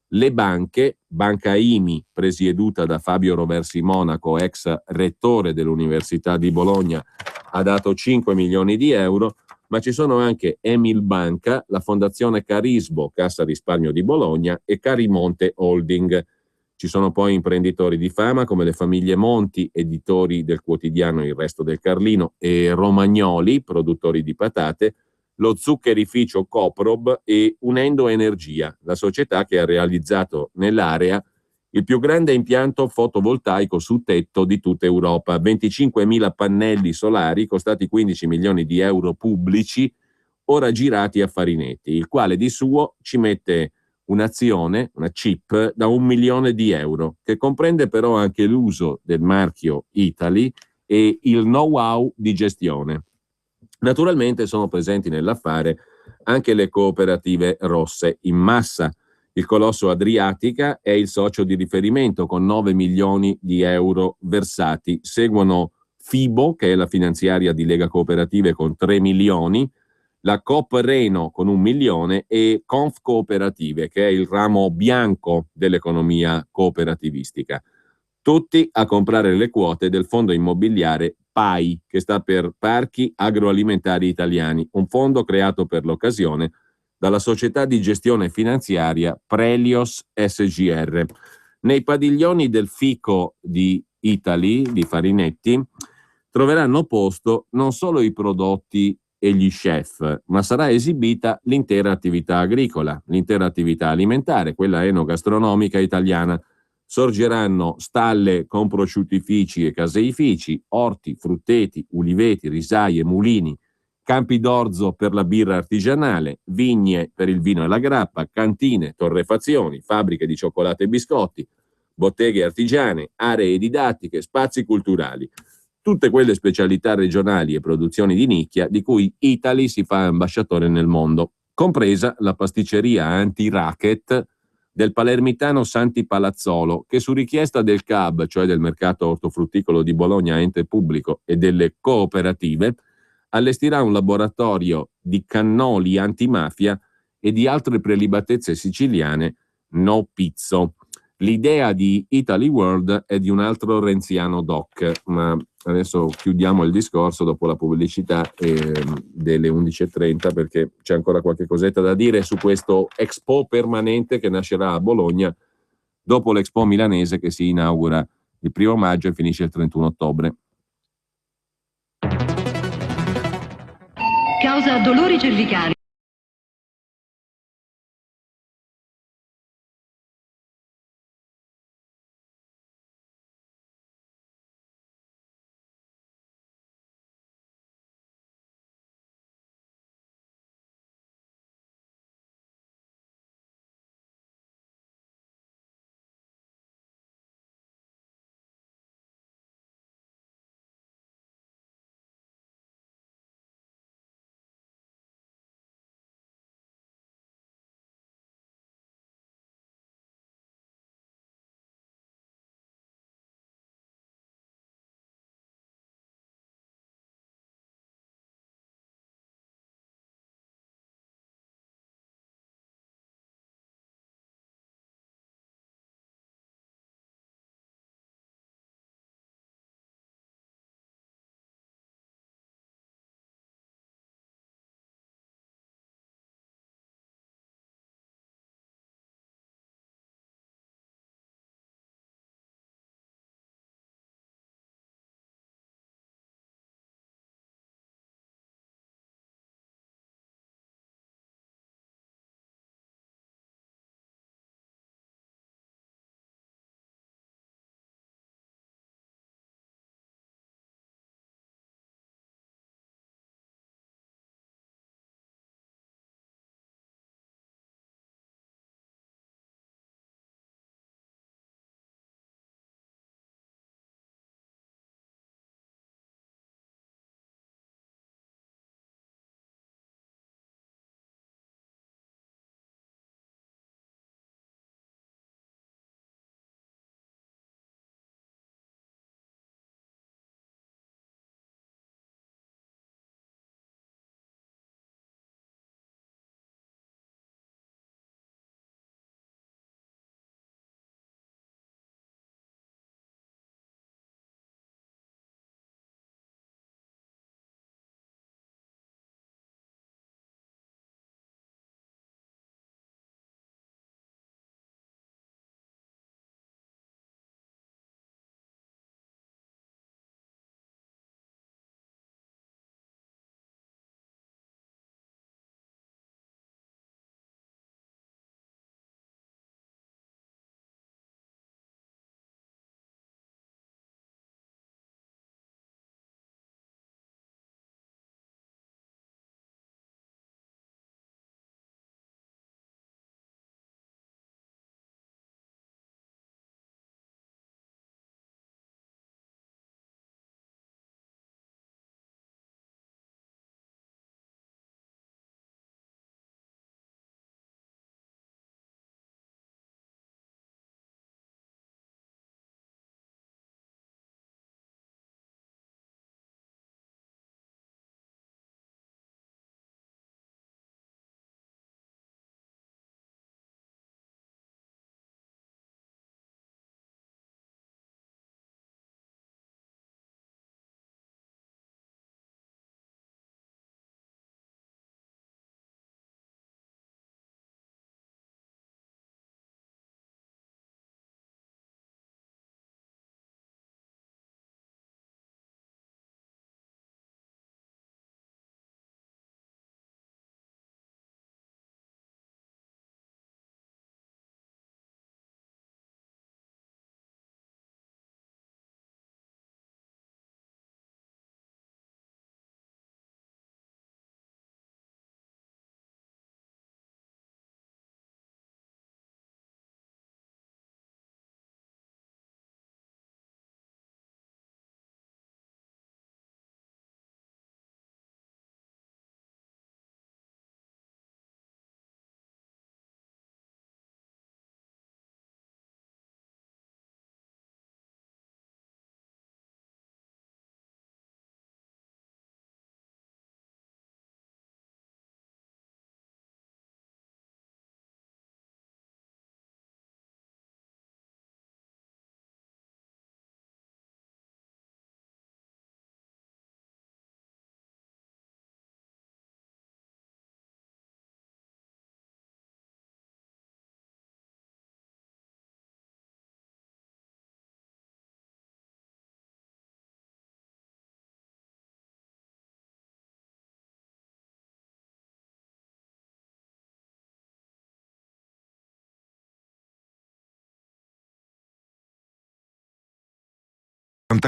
le banche, Banca IMI, presieduta da Fabio Roversi Monaco, ex rettore dell'Università di Bologna, ha dato 5 milioni di euro, ma ci sono anche Emil Banca, la Fondazione Carisbo, Cassa Risparmio di Bologna, e Carimonte Holding. Ci sono poi imprenditori di fama come le famiglie Monti, editori del quotidiano Il Resto del Carlino, e Romagnoli, produttori di patate, lo zuccherificio Coprob e Unendo Energia, la società che ha realizzato nell'area il più grande impianto fotovoltaico su tetto di tutta Europa, 25.000 pannelli solari costati 15 milioni di euro pubblici, ora girati a Farinetti, il quale di suo ci mette un'azione, una chip, da 1 milione di euro, che comprende però anche l'uso del marchio Italy e il know-how di gestione. Naturalmente sono presenti nell'affare anche le cooperative rosse in massa. Il colosso Adriatica è il socio di riferimento con 9 milioni di euro versati. Seguono Fibo, che è la finanziaria di Lega Cooperative, con 3 milioni, la Coop Reno con 1 milione e Conf Cooperative, che è il ramo bianco dell'economia cooperativistica. Tutti a comprare le quote del fondo immobiliare PAI, che sta per Parchi Agroalimentari Italiani, un fondo creato per l'occasione dalla società di gestione finanziaria Prelios SGR. Nei padiglioni del Fico di Italy, di Farinetti, troveranno posto non solo i prodotti e gli chef, ma sarà esibita l'intera attività agricola, l'intera attività alimentare, quella enogastronomica italiana. Sorgeranno stalle con prosciuttifici e caseifici, orti, frutteti, uliveti, risaie, mulini, campi d'orzo per la birra artigianale, vigne per il vino e la grappa, cantine, torrefazioni, fabbriche di cioccolato e biscotti, botteghe artigiane, aree didattiche, spazi culturali. Tutte quelle specialità regionali e produzioni di nicchia di cui Italy si fa ambasciatore nel mondo, compresa la pasticceria anti-racket del palermitano Santi Palazzolo, che su richiesta del CAB, cioè del mercato ortofrutticolo di Bologna, ente pubblico, e delle cooperative, allestirà un laboratorio di cannoli antimafia e di altre prelibatezze siciliane no pizzo. L'idea di Italy World è di un altro renziano doc, ma adesso chiudiamo il discorso dopo la pubblicità delle 11.30, perché c'è ancora qualche cosetta da dire su questo Expo permanente che nascerà a Bologna dopo l'Expo milanese che si inaugura il 1° maggio e finisce il 31 ottobre. Causa dolori cervicali.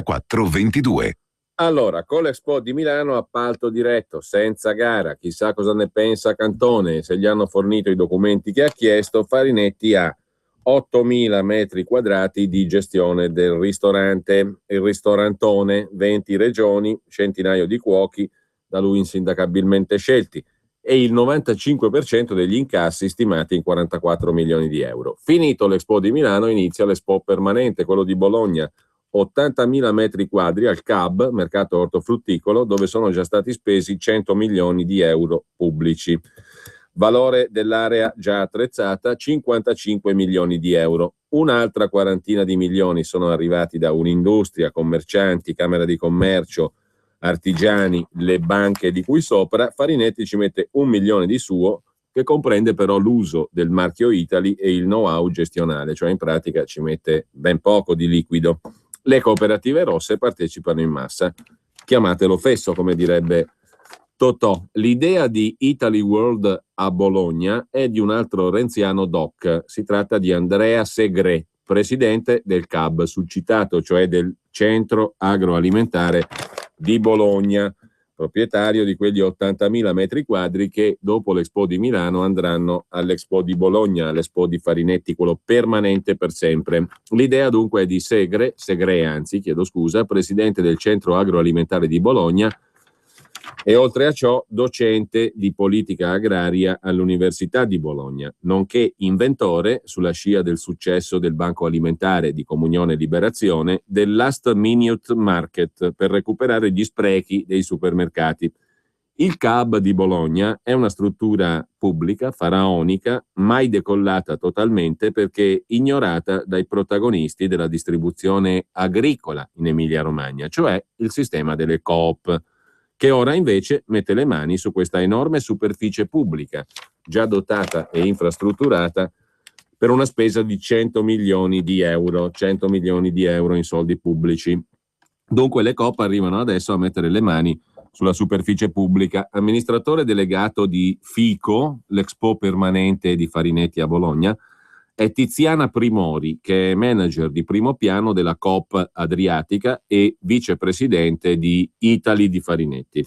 44 22. Allora, con l'Expo di Milano, appalto diretto, senza gara, chissà cosa ne pensa Cantone, se gli hanno fornito i documenti che ha chiesto. Farinetti ha 8.000 metri quadrati di gestione del ristorante, il ristorantone, 20 regioni, centinaio di cuochi, da lui insindacabilmente scelti, e il 95% degli incassi stimati in 44 milioni di euro. Finito l'Expo di Milano, inizia l'Expo permanente, quello di Bologna, 80.000 metri quadri al CAB, mercato ortofrutticolo, dove sono già stati spesi 100 milioni di euro pubblici. Valore dell'area già attrezzata 55 milioni di euro. Un'altra quarantina di milioni sono arrivati da un'industria, commercianti, Camera di Commercio, artigiani, le banche di cui sopra. Farinetti ci mette 1 milione di suo, che comprende però l'uso del marchio Italy e il know-how gestionale, cioè in pratica ci mette ben poco di liquido. Le cooperative rosse partecipano in massa. Chiamatelo fesso, come direbbe Totò. L'idea di Italy World a Bologna è di un altro renziano doc. Si tratta di Andrea Segre, presidente del CAB succitato, cioè del Centro Agroalimentare di Bologna, proprietario di quegli 80.000 metri quadri che dopo l'Expo di Milano andranno all'Expo di Bologna, all'Expo di Farinetti, quello permanente per sempre. L'idea dunque è di Segre, presidente del Centro Agroalimentare di Bologna e oltre a ciò docente di politica agraria all'Università di Bologna, nonché inventore, sulla scia del successo del Banco Alimentare di Comunione e Liberazione, del Last Minute Market per recuperare gli sprechi dei supermercati. Il CAB di Bologna è una struttura pubblica, faraonica, mai decollata totalmente perché ignorata dai protagonisti della distribuzione agricola in Emilia-Romagna, cioè il sistema delle coop, che ora invece mette le mani su questa enorme superficie pubblica, già dotata e infrastrutturata per una spesa di 100 milioni di euro in soldi pubblici. Dunque le coop arrivano adesso a mettere le mani sulla superficie pubblica. Amministratore delegato di FICO, l'Expo permanente di Farinetti a Bologna, è Tiziana Primori, che è manager di primo piano della Coop Adriatica e vicepresidente di Italy di Farinetti.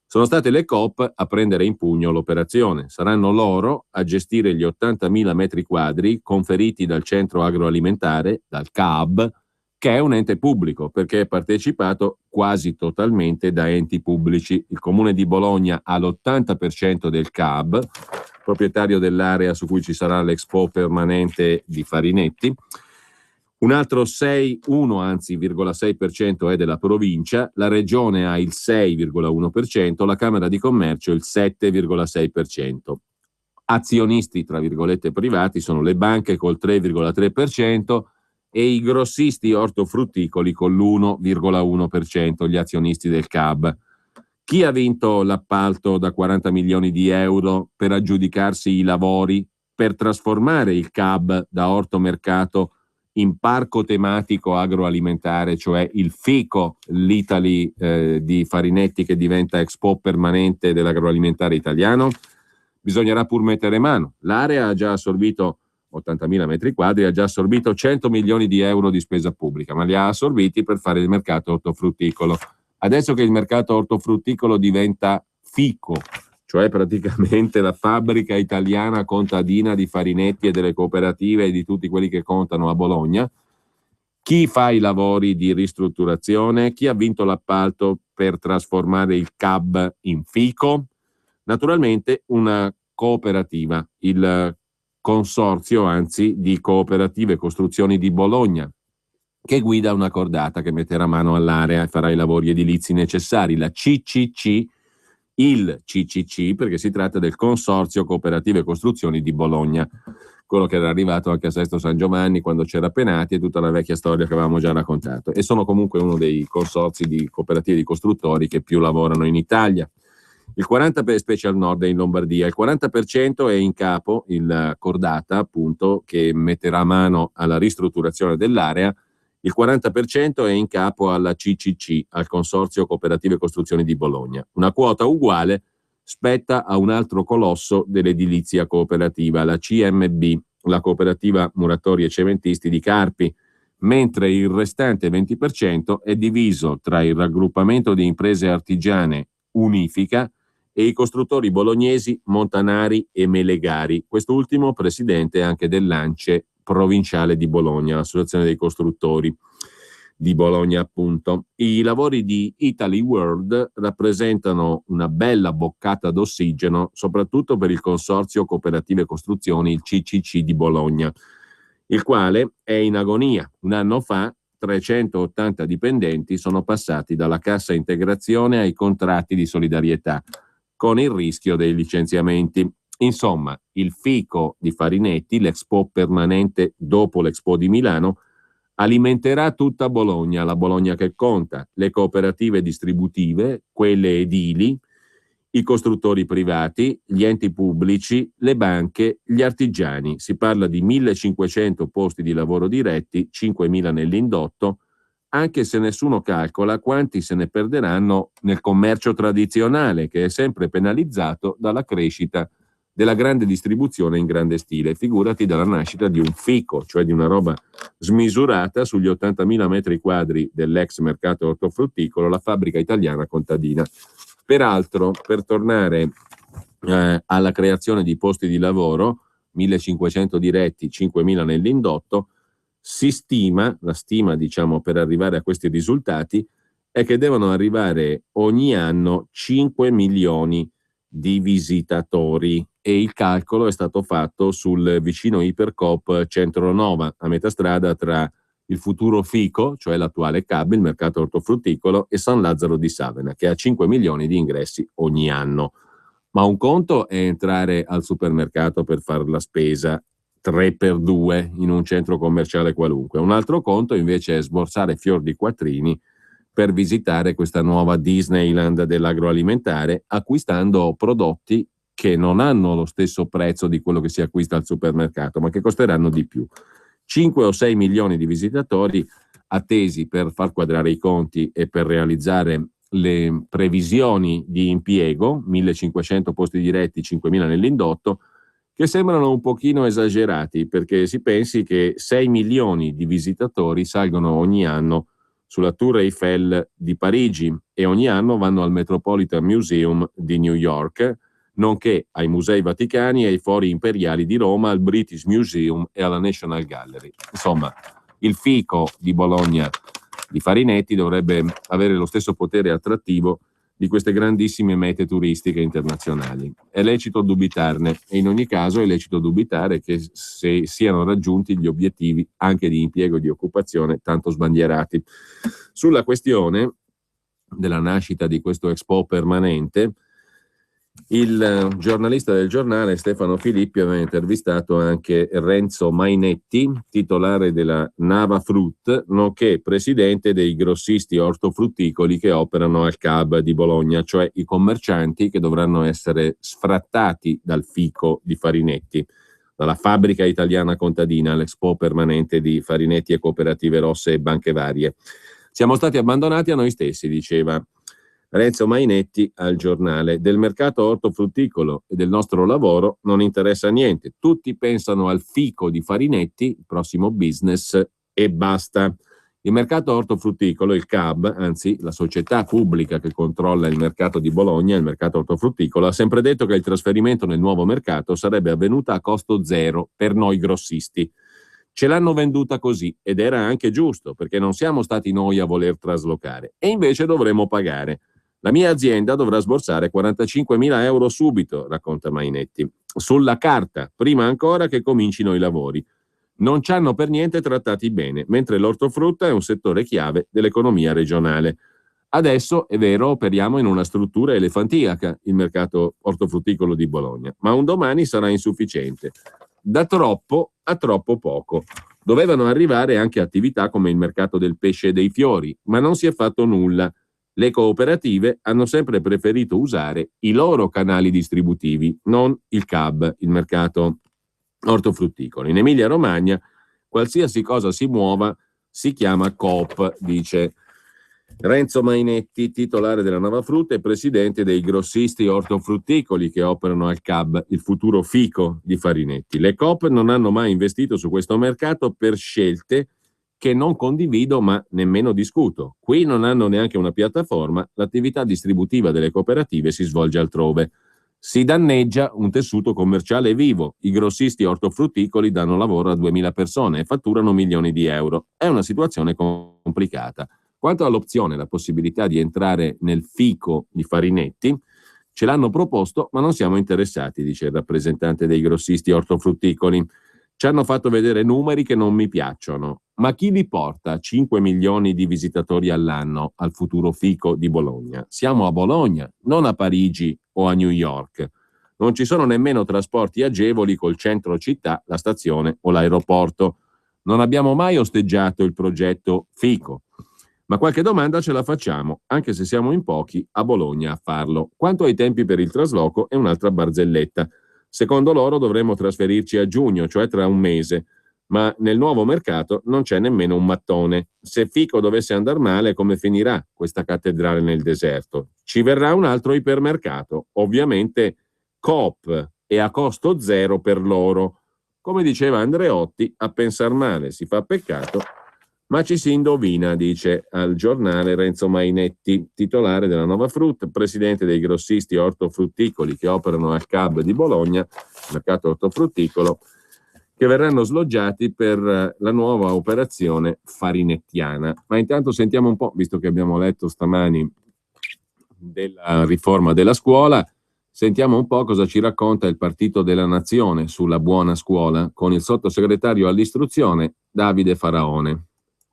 Sono state le Coop a prendere in pugno l'operazione. Saranno loro a gestire gli 80.000 metri quadri conferiti dal centro agroalimentare, dal CAB, che è un ente pubblico perché è partecipato quasi totalmente da enti pubblici. Il Comune di Bologna ha l'80% del CAB, proprietario dell'area su cui ci sarà l'Expo permanente di Farinetti. Un altro 6,6% è della provincia, la regione ha il 6,1%, la Camera di Commercio il 7,6%. Azionisti, tra virgolette, privati sono le banche col 3,3% e i grossisti ortofrutticoli con l'1,1%, gli azionisti del CAB. Chi ha vinto l'appalto da 40 milioni di euro per aggiudicarsi i lavori per trasformare il CAB da ortomercato in parco tematico agroalimentare, cioè il FICO, l'Italy di Farinetti, che diventa Expo permanente dell'agroalimentare italiano? Bisognerà pur mettere mano. L'area ha già assorbito 80.000 metri quadri, ha già assorbito 100 milioni di euro di spesa pubblica, ma li ha assorbiti per fare il mercato ortofrutticolo. Adesso che il mercato ortofrutticolo diventa FICO, cioè praticamente la fabbrica italiana contadina di Farinetti e delle cooperative e di tutti quelli che contano a Bologna, chi fa i lavori di ristrutturazione? Chi ha vinto l'appalto per trasformare il CAB in FICO? Naturalmente una cooperativa, il consorzio anzi di Cooperative Costruzioni di Bologna, che guida una cordata che metterà mano all'area e farà i lavori edilizi necessari, la CCC, il CCC, perché si tratta del Consorzio Cooperative Costruzioni di Bologna, quello che era arrivato anche a Sesto San Giovanni quando c'era Penati e tutta la vecchia storia che avevamo già raccontato, e sono comunque uno dei consorzi di cooperative di costruttori che più lavorano in Italia. Il 40%, specie al nord e in Lombardia, il 40% è in capo il cordata, appunto, che metterà mano alla ristrutturazione dell'area. Il 40% è in capo alla CCC, al Consorzio Cooperative Costruzioni di Bologna. Una quota uguale spetta a un altro colosso dell'edilizia cooperativa, la CMB, la Cooperativa Muratori e Cementisti di Carpi, mentre il restante 20% è diviso tra il raggruppamento di imprese artigiane Unifica e i costruttori bolognesi Montanari e Melegari, quest'ultimo presidente anche dell'ANCE provinciale di Bologna, l'associazione dei costruttori di Bologna appunto. I lavori di Italy World rappresentano una bella boccata d'ossigeno, soprattutto per il Consorzio Cooperative Costruzioni, il CCC di Bologna, il quale è in agonia. Un anno fa 380 dipendenti sono passati dalla cassa integrazione ai contratti di solidarietà, con il rischio dei licenziamenti. Insomma, il fico di Farinetti, l'Expo permanente dopo l'Expo di Milano, alimenterà tutta Bologna, la Bologna che conta, le cooperative distributive, quelle edili, i costruttori privati, gli enti pubblici, le banche, gli artigiani. Si parla di 1.500 posti di lavoro diretti, 5.000 nell'indotto, anche se nessuno calcola quanti se ne perderanno nel commercio tradizionale, che è sempre penalizzato dalla crescita della grande distribuzione in grande stile. Figurati dalla nascita di un fico, cioè di una roba smisurata sugli 80.000 metri quadri dell'ex mercato ortofrutticolo, la fabbrica italiana contadina. Peraltro, per tornare alla creazione di posti di lavoro, 1.500 diretti, 5.000 nell'indotto, si stima, la stima diciamo per arrivare a questi risultati, è che devono arrivare ogni anno 5 milioni di visitatori, e il calcolo è stato fatto sul vicino Ipercoop Centronova, a metà strada tra il futuro Fico, cioè l'attuale CAB, il mercato ortofrutticolo, e San Lazzaro di Savena, che ha 5 milioni di ingressi ogni anno. Ma un conto è entrare al supermercato per fare la spesa 3x2 in un centro commerciale qualunque, un altro conto invece è sborsare fior di quattrini per visitare questa nuova Disneyland dell'agroalimentare, acquistando prodotti che non hanno lo stesso prezzo di quello che si acquista al supermercato, ma che costeranno di più. 5 o 6 milioni di visitatori attesi per far quadrare i conti e per realizzare le previsioni di impiego, 1.500 posti diretti, 5.000 nell'indotto, che sembrano un pochino esagerati, perché si pensi che 6 milioni di visitatori salgono ogni anno sulla Tour Eiffel di Parigi e ogni anno vanno al Metropolitan Museum di New York, nonché ai Musei Vaticani e ai Fori Imperiali di Roma, al British Museum e alla National Gallery. Insomma, il fico di Bologna di Farinetti dovrebbe avere lo stesso potere attrattivo di queste grandissime mete turistiche internazionali. È lecito dubitarne, e in ogni caso è lecito dubitare che se siano raggiunti gli obiettivi anche di impiego e di occupazione tanto sbandierati. Sulla questione della nascita di questo Expo permanente, il giornalista del giornale Stefano Filippi aveva intervistato anche Renzo Mainetti, titolare della Nava Frut, nonché presidente dei grossisti ortofrutticoli che operano al CAB di Bologna, cioè i commercianti che dovranno essere sfrattati dal fico di Farinetti, dalla fabbrica italiana contadina all'Expo permanente di Farinetti e Cooperative Rosse e banche varie. Siamo stati abbandonati a noi stessi, diceva Renzo Mainetti al giornale. Del mercato ortofrutticolo e del nostro lavoro non interessa niente. Tutti pensano al fico di Farinetti, il prossimo business, e basta. Il mercato ortofrutticolo, il CAB, anzi la società pubblica che controlla il mercato di Bologna, il mercato ortofrutticolo, ha sempre detto che il trasferimento nel nuovo mercato sarebbe avvenuto a costo zero per noi grossisti. Ce l'hanno venduta così, ed era anche giusto, perché non siamo stati noi a voler traslocare, e invece dovremo pagare. La mia azienda dovrà sborsare 45.000 euro subito, racconta Mainetti, sulla carta, prima ancora che comincino i lavori. Non ci hanno per niente trattati bene, mentre l'ortofrutta è un settore chiave dell'economia regionale. Adesso, è vero, operiamo in una struttura elefantiaca, il mercato ortofrutticolo di Bologna, ma un domani sarà insufficiente. Da troppo a troppo poco. Dovevano arrivare anche attività come il mercato del pesce e dei fiori, ma non si è fatto nulla. Le cooperative hanno sempre preferito usare i loro canali distributivi, non il CAB, il mercato ortofrutticolo. In Emilia-Romagna qualsiasi cosa si muova si chiama Coop, dice Renzo Mainetti, titolare della Nava Frutta e presidente dei grossisti ortofrutticoli che operano al CAB, il futuro fico di Farinetti. Le Coop non hanno mai investito su questo mercato per scelte che non condivido ma nemmeno discuto. Qui non hanno neanche una piattaforma, l'attività distributiva delle cooperative si svolge altrove. Si danneggia un tessuto commerciale vivo. I grossisti ortofrutticoli danno lavoro a 2000 persone e fatturano milioni di euro. È una situazione complicata. Quanto all'opzione, la possibilità di entrare nel fico di Farinetti, ce l'hanno proposto, ma non siamo interessati, dice il rappresentante dei grossisti ortofrutticoli. Ci hanno fatto vedere numeri che non mi piacciono. Ma chi li porta 5 milioni di visitatori all'anno al futuro fico di Bologna? Siamo a Bologna, non a Parigi o a New York. Non ci sono nemmeno trasporti agevoli col centro città, la stazione o l'aeroporto. Non abbiamo mai osteggiato il progetto fico. Ma qualche domanda ce la facciamo, anche se siamo in pochi a Bologna a farlo. Quanto ai tempi per il trasloco è un'altra barzelletta. Secondo loro dovremmo trasferirci a giugno, cioè tra un mese, ma nel nuovo mercato non c'è nemmeno un mattone. Se Fico dovesse andar male, come finirà questa cattedrale nel deserto? Ci verrà un altro ipermercato, ovviamente Coop e a costo zero per loro. Come diceva Andreotti, a pensar male si fa peccato, ma ci si indovina, dice al giornale Renzo Mainetti, titolare della Nova Frutta, presidente dei grossisti ortofrutticoli che operano al CAB di Bologna, mercato ortofrutticolo, che verranno sloggiati per la nuova operazione farinettiana. Ma intanto sentiamo un po', visto che abbiamo letto stamani della riforma della scuola, sentiamo un po' cosa ci racconta il Partito della Nazione sulla buona scuola con il sottosegretario all'istruzione Davide Faraone.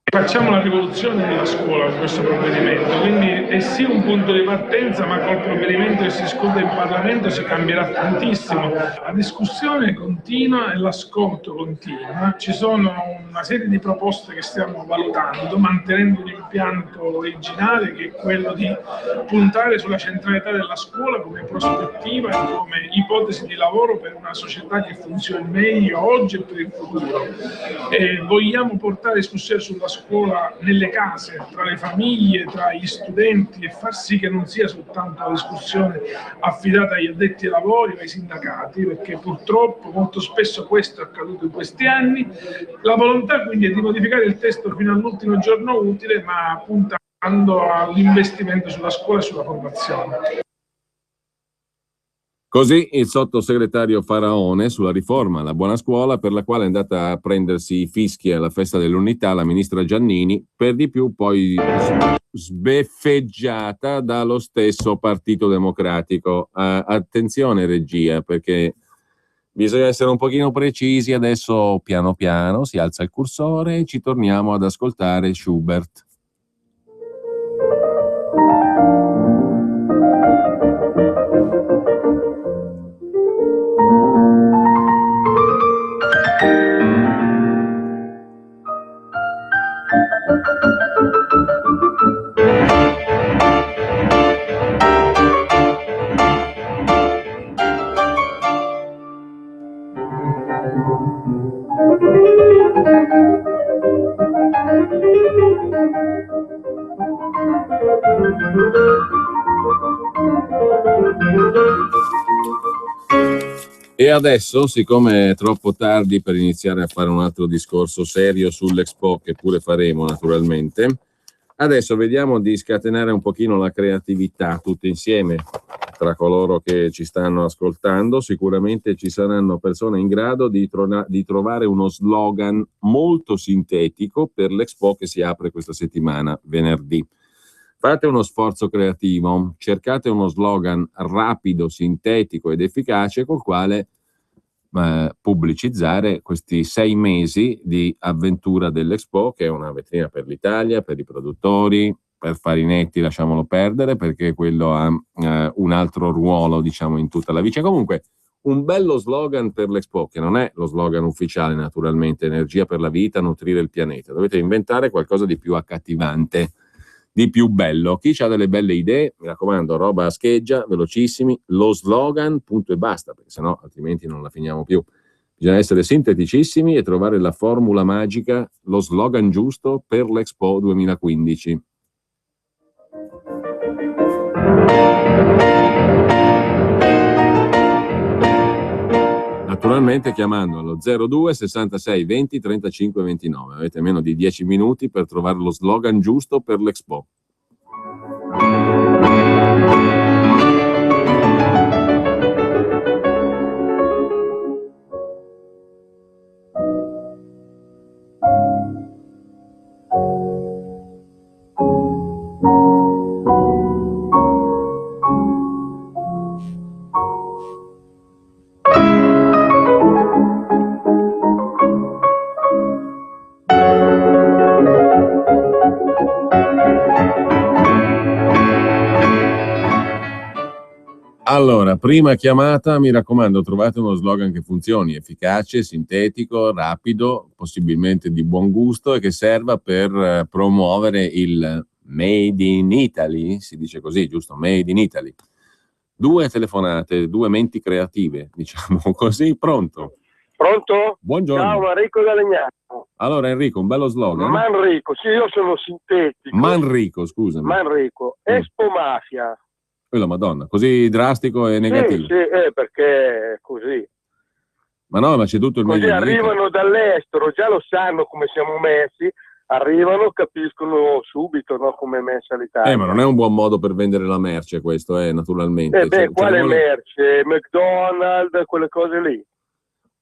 Facciamo la rivoluzione della scuola con questo provvedimento, quindi è sì un punto di partenza, ma col provvedimento che si discute in Parlamento si cambierà tantissimo. La discussione continua e l'ascolto continua. Ci sono una serie di proposte che stiamo valutando, mantenendo l'impianto originale che è quello di puntare sulla centralità della scuola come prospettiva e come ipotesi di lavoro per una società che funzioni meglio oggi e per il futuro. Vogliamo portare discussione sulla scuola nelle case, tra le famiglie, tra gli studenti e far sì che non sia soltanto una discussione affidata agli addetti ai lavori o ai sindacati, perché purtroppo molto spesso questo è accaduto in questi anni. La volontà quindi è di modificare il testo fino all'ultimo giorno utile, ma puntando all'investimento sulla scuola e sulla formazione. Così il sottosegretario Faraone sulla riforma alla buona scuola, per la quale è andata a prendersi i fischi alla festa dell'unità la ministra Giannini, per di più poi sbeffeggiata dallo stesso Partito Democratico. Attenzione regia, perché bisogna essere un pochino precisi. Adesso piano piano si alza il cursore e ci torniamo ad ascoltare Schubert. E adesso, siccome è troppo tardi per iniziare a fare un altro discorso serio sull'Expo, che pure faremo naturalmente, adesso vediamo di scatenare un pochino la creatività tutti insieme tra coloro che ci stanno ascoltando. Sicuramente ci saranno persone in grado di trovare uno slogan molto sintetico per l'Expo che si apre questa settimana, venerdì. Fate uno sforzo creativo, cercate uno slogan rapido, sintetico ed efficace col quale pubblicizzare questi 6 mesi di avventura dell'Expo, che è una vetrina per l'Italia, per i produttori, per Farinetti lasciamolo perdere perché quello ha un altro ruolo, diciamo, in tutta la vicenda. Comunque un bello slogan per l'Expo, che non è lo slogan ufficiale naturalmente, energia per la vita, nutrire il pianeta. Dovete inventare qualcosa di più accattivante, di più bello. Chi ha delle belle idee, mi raccomando, roba a scheggia, velocissimi, lo slogan, punto e basta, perché sennò altrimenti non la finiamo più. Bisogna essere sinteticissimi e trovare la formula magica, lo slogan giusto per l'Expo 2015. naturalmente chiamando allo 02 66 20 35 29. Avete meno di 10 minuti per trovare lo slogan giusto per l'Expo. Allora, prima chiamata, mi raccomando, trovate uno slogan che funzioni, efficace, sintetico, rapido, possibilmente di buon gusto e che serva per promuovere il Made in Italy, si dice così, giusto? Made in Italy. 2 telefonate, 2 menti creative, diciamo così. Pronto? Pronto? Buongiorno. Ciao, Enrico da Legnano. Allora Enrico, un bello slogan. Manrico, sì, io sono sintetico. Manrico, scusami. Manrico, Expo Mafia. La Madonna, così drastico e negativo. Sì, perché è così. Ma no, ma c'è tutto il Così Made in Italy. arrivano dall'estero, già lo sanno come siamo messi, arrivano, capiscono subito, no, come è messa l'Italia. Ma non è un buon modo per vendere la merce questo, naturalmente. Quale merce? McDonald's, quelle cose lì.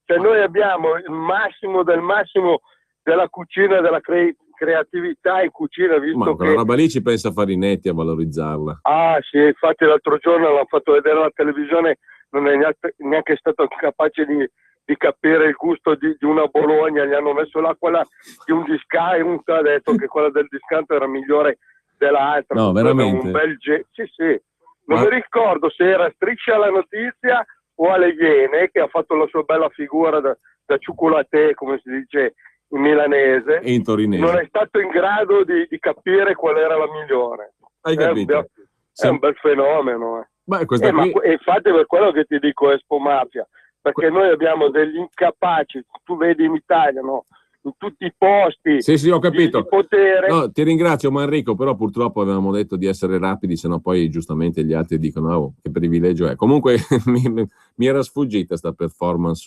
Cioè noi abbiamo il massimo del massimo della cucina, della creatività in cucina, visto ma quella roba lì ci pensa Farinetti a valorizzarla. Ah sì, infatti l'altro giorno l'hanno fatto vedere alla televisione, non è neanche stato capace di capire il gusto di una Bologna, gli hanno messo l'acqua di un discount, ha detto che quella del discount era migliore dell'altra. No, veramente? Un bel sì. Non mi ricordo se era Striscia alla Notizia o alle Iene, che ha fatto la sua bella figura da cioccolatè, come si dice in milanese, e in torinese. Non è stato in grado di capire qual era la migliore. Hai capito? È un bel fenomeno. Beh, ma infatti per quello che ti dico Expo Mafia, perché noi abbiamo degli incapaci, tu vedi in Italia, no? In tutti i posti sì, ho capito. Di potere. No, ti ringrazio Manrico, però purtroppo avevamo detto di essere rapidi, sennò poi giustamente gli altri dicono oh, che privilegio è. Comunque mi era sfuggita sta performance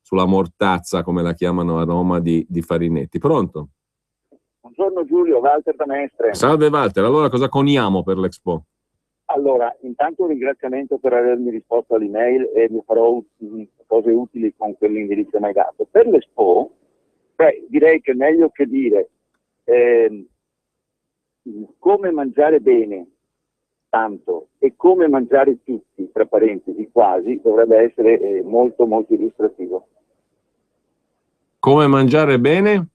sulla mortazza, come la chiamano a Roma, di Farinetti. Pronto? Buongiorno Giulio, Walter da Mestre. Salve Walter, allora cosa coniamo per l'Expo? Allora, intanto un ringraziamento per avermi risposto all'email e vi farò cose utili con quell'indirizzo mai dato. Per l'Expo, direi che è meglio che dire come mangiare bene tanto e come mangiare tutti, tra parentesi quasi, dovrebbe essere molto molto illustrativo. Come mangiare bene?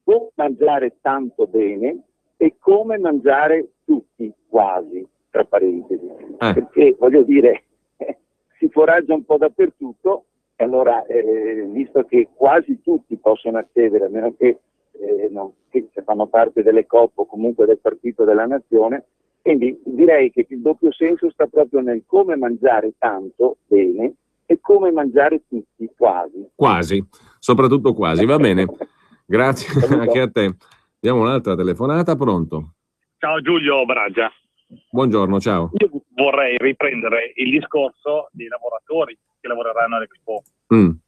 Come mangiare tanto bene e come mangiare tutti quasi, tra parentesi. Perché voglio dire, si foraggia un po' dappertutto e allora, visto che quasi tutti possono accedere, a meno che se fanno parte delle COP o comunque del partito della nazione, quindi direi che il doppio senso sta proprio nel come mangiare tanto bene e come mangiare tutti quasi. Quasi, soprattutto quasi, va bene. Grazie anche a te. Diamo un'altra telefonata, pronto? Ciao Giulio Bragia. Buongiorno, ciao. Io vorrei riprendere il discorso dei lavoratori che lavoreranno all'Expo,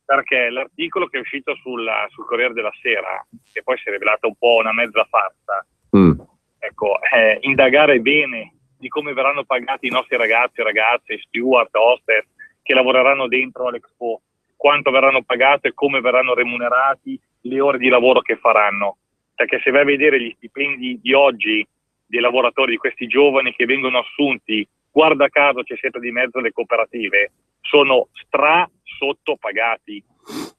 perché l'articolo che è uscito sul Corriere della Sera, che poi si è rivelata un po' una mezza farsa, indagare bene di come verranno pagati i nostri ragazzi, ragazze, steward, hostess che lavoreranno dentro all'Expo, quanto verranno pagati e come verranno remunerati, le ore di lavoro che faranno. Perché se vai a vedere gli stipendi di oggi dei lavoratori, di questi giovani che vengono assunti, guarda caso c'è sempre di mezzo le cooperative, sono sottopagati.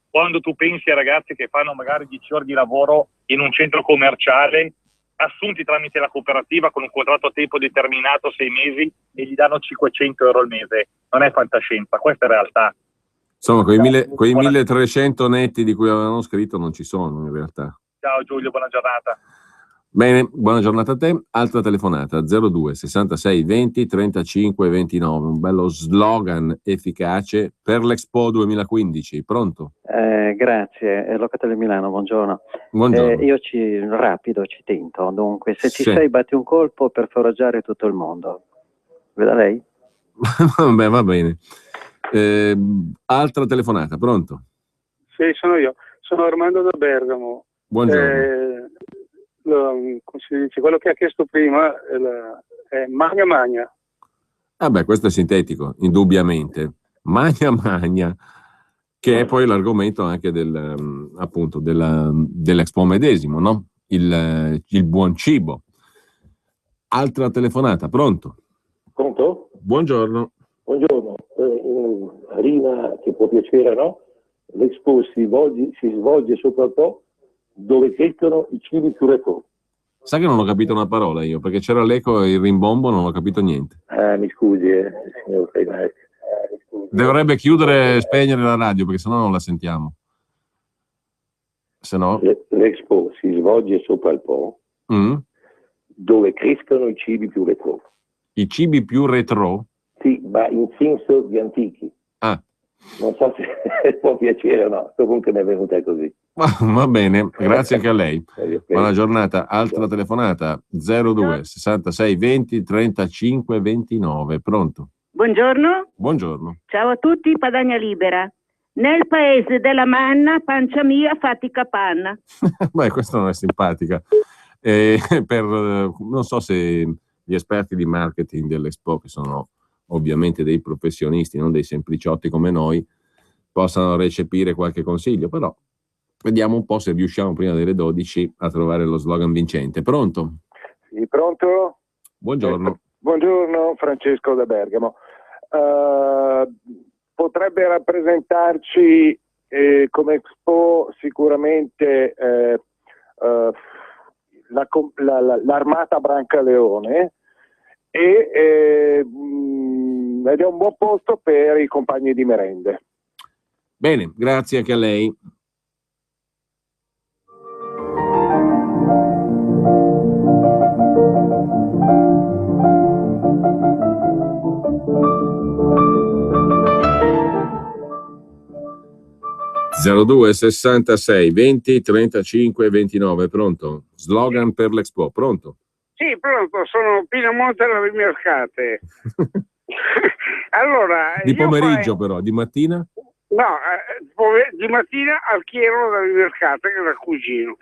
Quando tu pensi a ragazzi che fanno magari 10 ore di lavoro in un centro commerciale, assunti tramite la cooperativa con un contratto a tempo determinato 6 mesi e gli danno 500 euro al mese, non è fantascienza, questa è realtà. Insomma, quei 1300 netti di cui avevano scritto non ci sono in realtà. Ciao Giulio, buona giornata. Bene, buona giornata a te. Altra telefonata 02 66 20 35 29, un bello slogan efficace per l'Expo 2015. Pronto? Grazie, Locatelli Milano, buongiorno. Buongiorno. Io rapido ci tento, dunque se ci sei batti un colpo per foraggiare tutto il mondo. Veda lei? Vabbè, va bene. Altra telefonata, pronto? Sì, sono io. Sono Armando da Bergamo. Buongiorno. Come si dice, quello che ha chiesto prima è Magna Magna. Questo è sintetico, indubbiamente. Magna, che è poi l'argomento anche appunto dell'Expo medesimo, no? Il buon cibo. Altra telefonata, pronto? Pronto? Buongiorno. Buongiorno. Rina, che può piacere, no? L'Expo si svolge sopra il Po, dove crescono i cibi più retro. Sa che non ho capito una parola io, perché c'era l'eco e il rimbombo, non ho capito niente. Mi scusi, signor Freimeier. Dovrebbe chiudere e spegnere la radio, perché sennò non la sentiamo. Se no... L'Expo si svolge sopra il Po, dove crescono i cibi più retro. I cibi più retro? Sì, ma in senso di antichi. Non so se può piacere o no, comunque mi è venuta così. Va bene, grazie anche a lei. Buona giornata. Altra telefonata, 02 66 20 35 29. Pronto? Buongiorno. Buongiorno. Ciao a tutti, Padania Libera. Nel paese della manna, pancia mia, fatica panna. Questa non è simpatica. Non so se gli esperti di marketing dell'Expo, che sono ovviamente dei professionisti, non dei sempliciotti come noi, possano recepire qualche consiglio, però vediamo un po' se riusciamo prima delle 12 a trovare lo slogan vincente. Pronto? Sì, pronto? Buongiorno. Buongiorno, Francesco da Bergamo. Potrebbe rappresentarci come Expo sicuramente l'armata Brancaleone ed è un buon posto per i compagni di merende. Bene, grazie anche a lei. (02 66 20 35 29). Pronto? Slogan per l'Expo. Pronto? Sì, pronto, sono Pinamonte alla Mercate. Allora, di pomeriggio però, di mattina? No, di mattina al Chiero da Mercate, che è il cugino.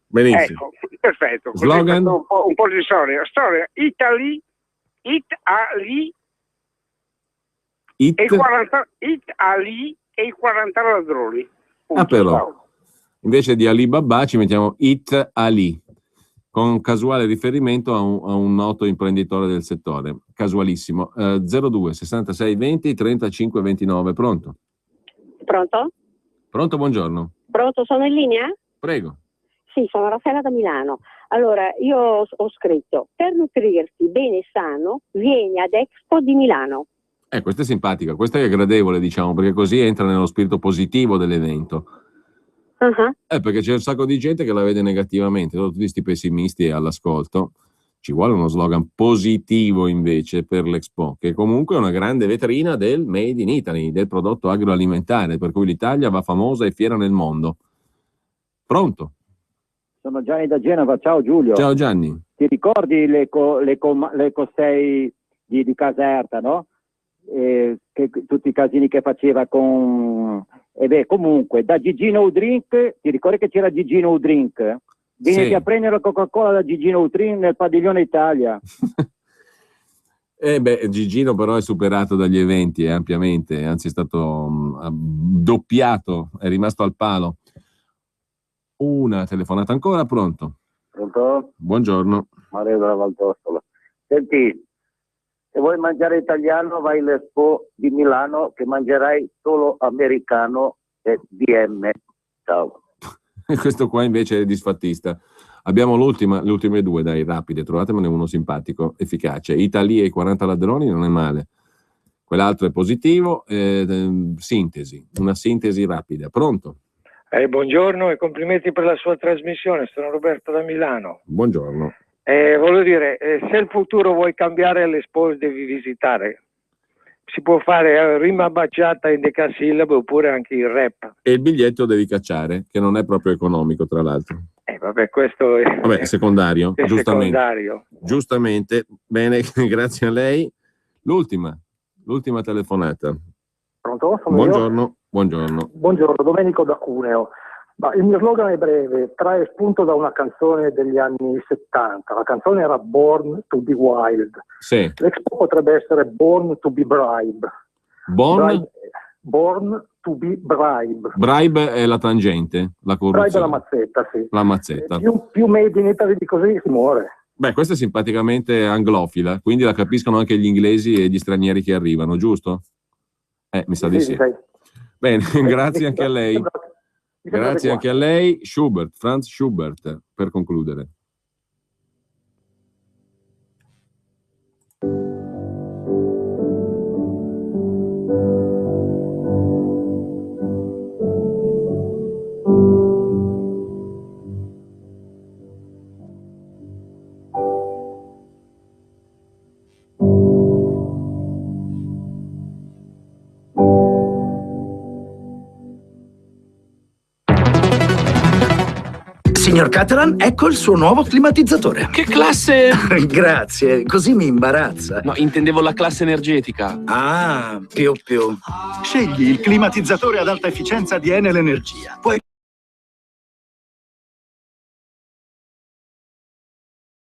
Benissimo. Ecco, perfetto. Slogan? Un po' di storia. Italy e i 40 ladroni. Però. Invece di Alibaba ci mettiamo It Ali, con casuale riferimento a un noto imprenditore del settore. Casualissimo. 02 66 20 35 29. Pronto? Pronto? Pronto, buongiorno. Pronto, sono in linea? Prego. Sì, sono Raffaella da Milano. Allora, io ho scritto: per nutrirti bene e sano, vieni ad Expo di Milano. Questa è simpatica, questa è gradevole, diciamo, perché così entra nello spirito positivo dell'evento. Perché c'è un sacco di gente che la vede negativamente, tutti questi pessimisti all'ascolto. Ci vuole uno slogan positivo invece per l'Expo, che comunque è una grande vetrina del Made in Italy, del prodotto agroalimentare, per cui l'Italia va famosa e fiera nel mondo. Pronto? Sono Gianni da Genova, ciao Giulio. Ciao Gianni. Ti ricordi l'Eco 6 di Caserta, no? Tutti i casini che faceva con... comunque, da Gigino Drink, ti ricordi che c'era Gigino Drink? Venite a prendere la Coca-Cola da Gigino Drink nel padiglione Italia. Gigino però è superato dagli eventi ampiamente, anzi è stato doppiato, è rimasto al palo. Una telefonata ancora, pronto? Pronto? Buongiorno. Mario della Valtostola. Senti, se vuoi mangiare italiano vai all'Expo di Milano, che mangerai solo americano e DM. Ciao. Questo qua invece è disfattista. Abbiamo le ultime due, dai, rapide, trovatemene uno simpatico, efficace. Italia e i 40 ladroni non è male. Quell'altro è positivo. Sintesi, una sintesi rapida. Pronto? Buongiorno e complimenti per la sua trasmissione, sono Roberto da Milano. Buongiorno. Voglio dire, se il futuro vuoi cambiare l'Expo devi visitare. Si può fare rima baciata in decasillabe oppure anche il rap. E il biglietto devi cacciare, che non è proprio economico, tra l'altro. Questo è secondario, è giustamente. Secondario. Giustamente. Bene, grazie a lei. L'ultima telefonata. Pronto? Sono Buongiorno, io? buongiorno. Buongiorno, Domenico da Cuneo. Ma il mio slogan è breve, trae spunto da una canzone degli anni 70. La canzone era Born to be Wild. Sì. L'Expo potrebbe essere Born to be Bribe. Born to be Bribe. Bribe è la tangente, la corruzione. Bribe è la mazzetta, sì. La mazzetta. Più made in Italy di così si muore. Beh, questa è simpaticamente anglofila, quindi la capiscono anche gli inglesi e gli stranieri che arrivano, giusto? Mi sa di sì. Bene, grazie anche a lei. Grazie anche a lei. Schubert, Franz Schubert, per concludere. Signor Catalan, ecco il suo nuovo climatizzatore. Che classe? Grazie, così mi imbarazza. No, intendevo la classe energetica. Ah, più. Scegli il climatizzatore ad alta efficienza di Enel Energia. Puoi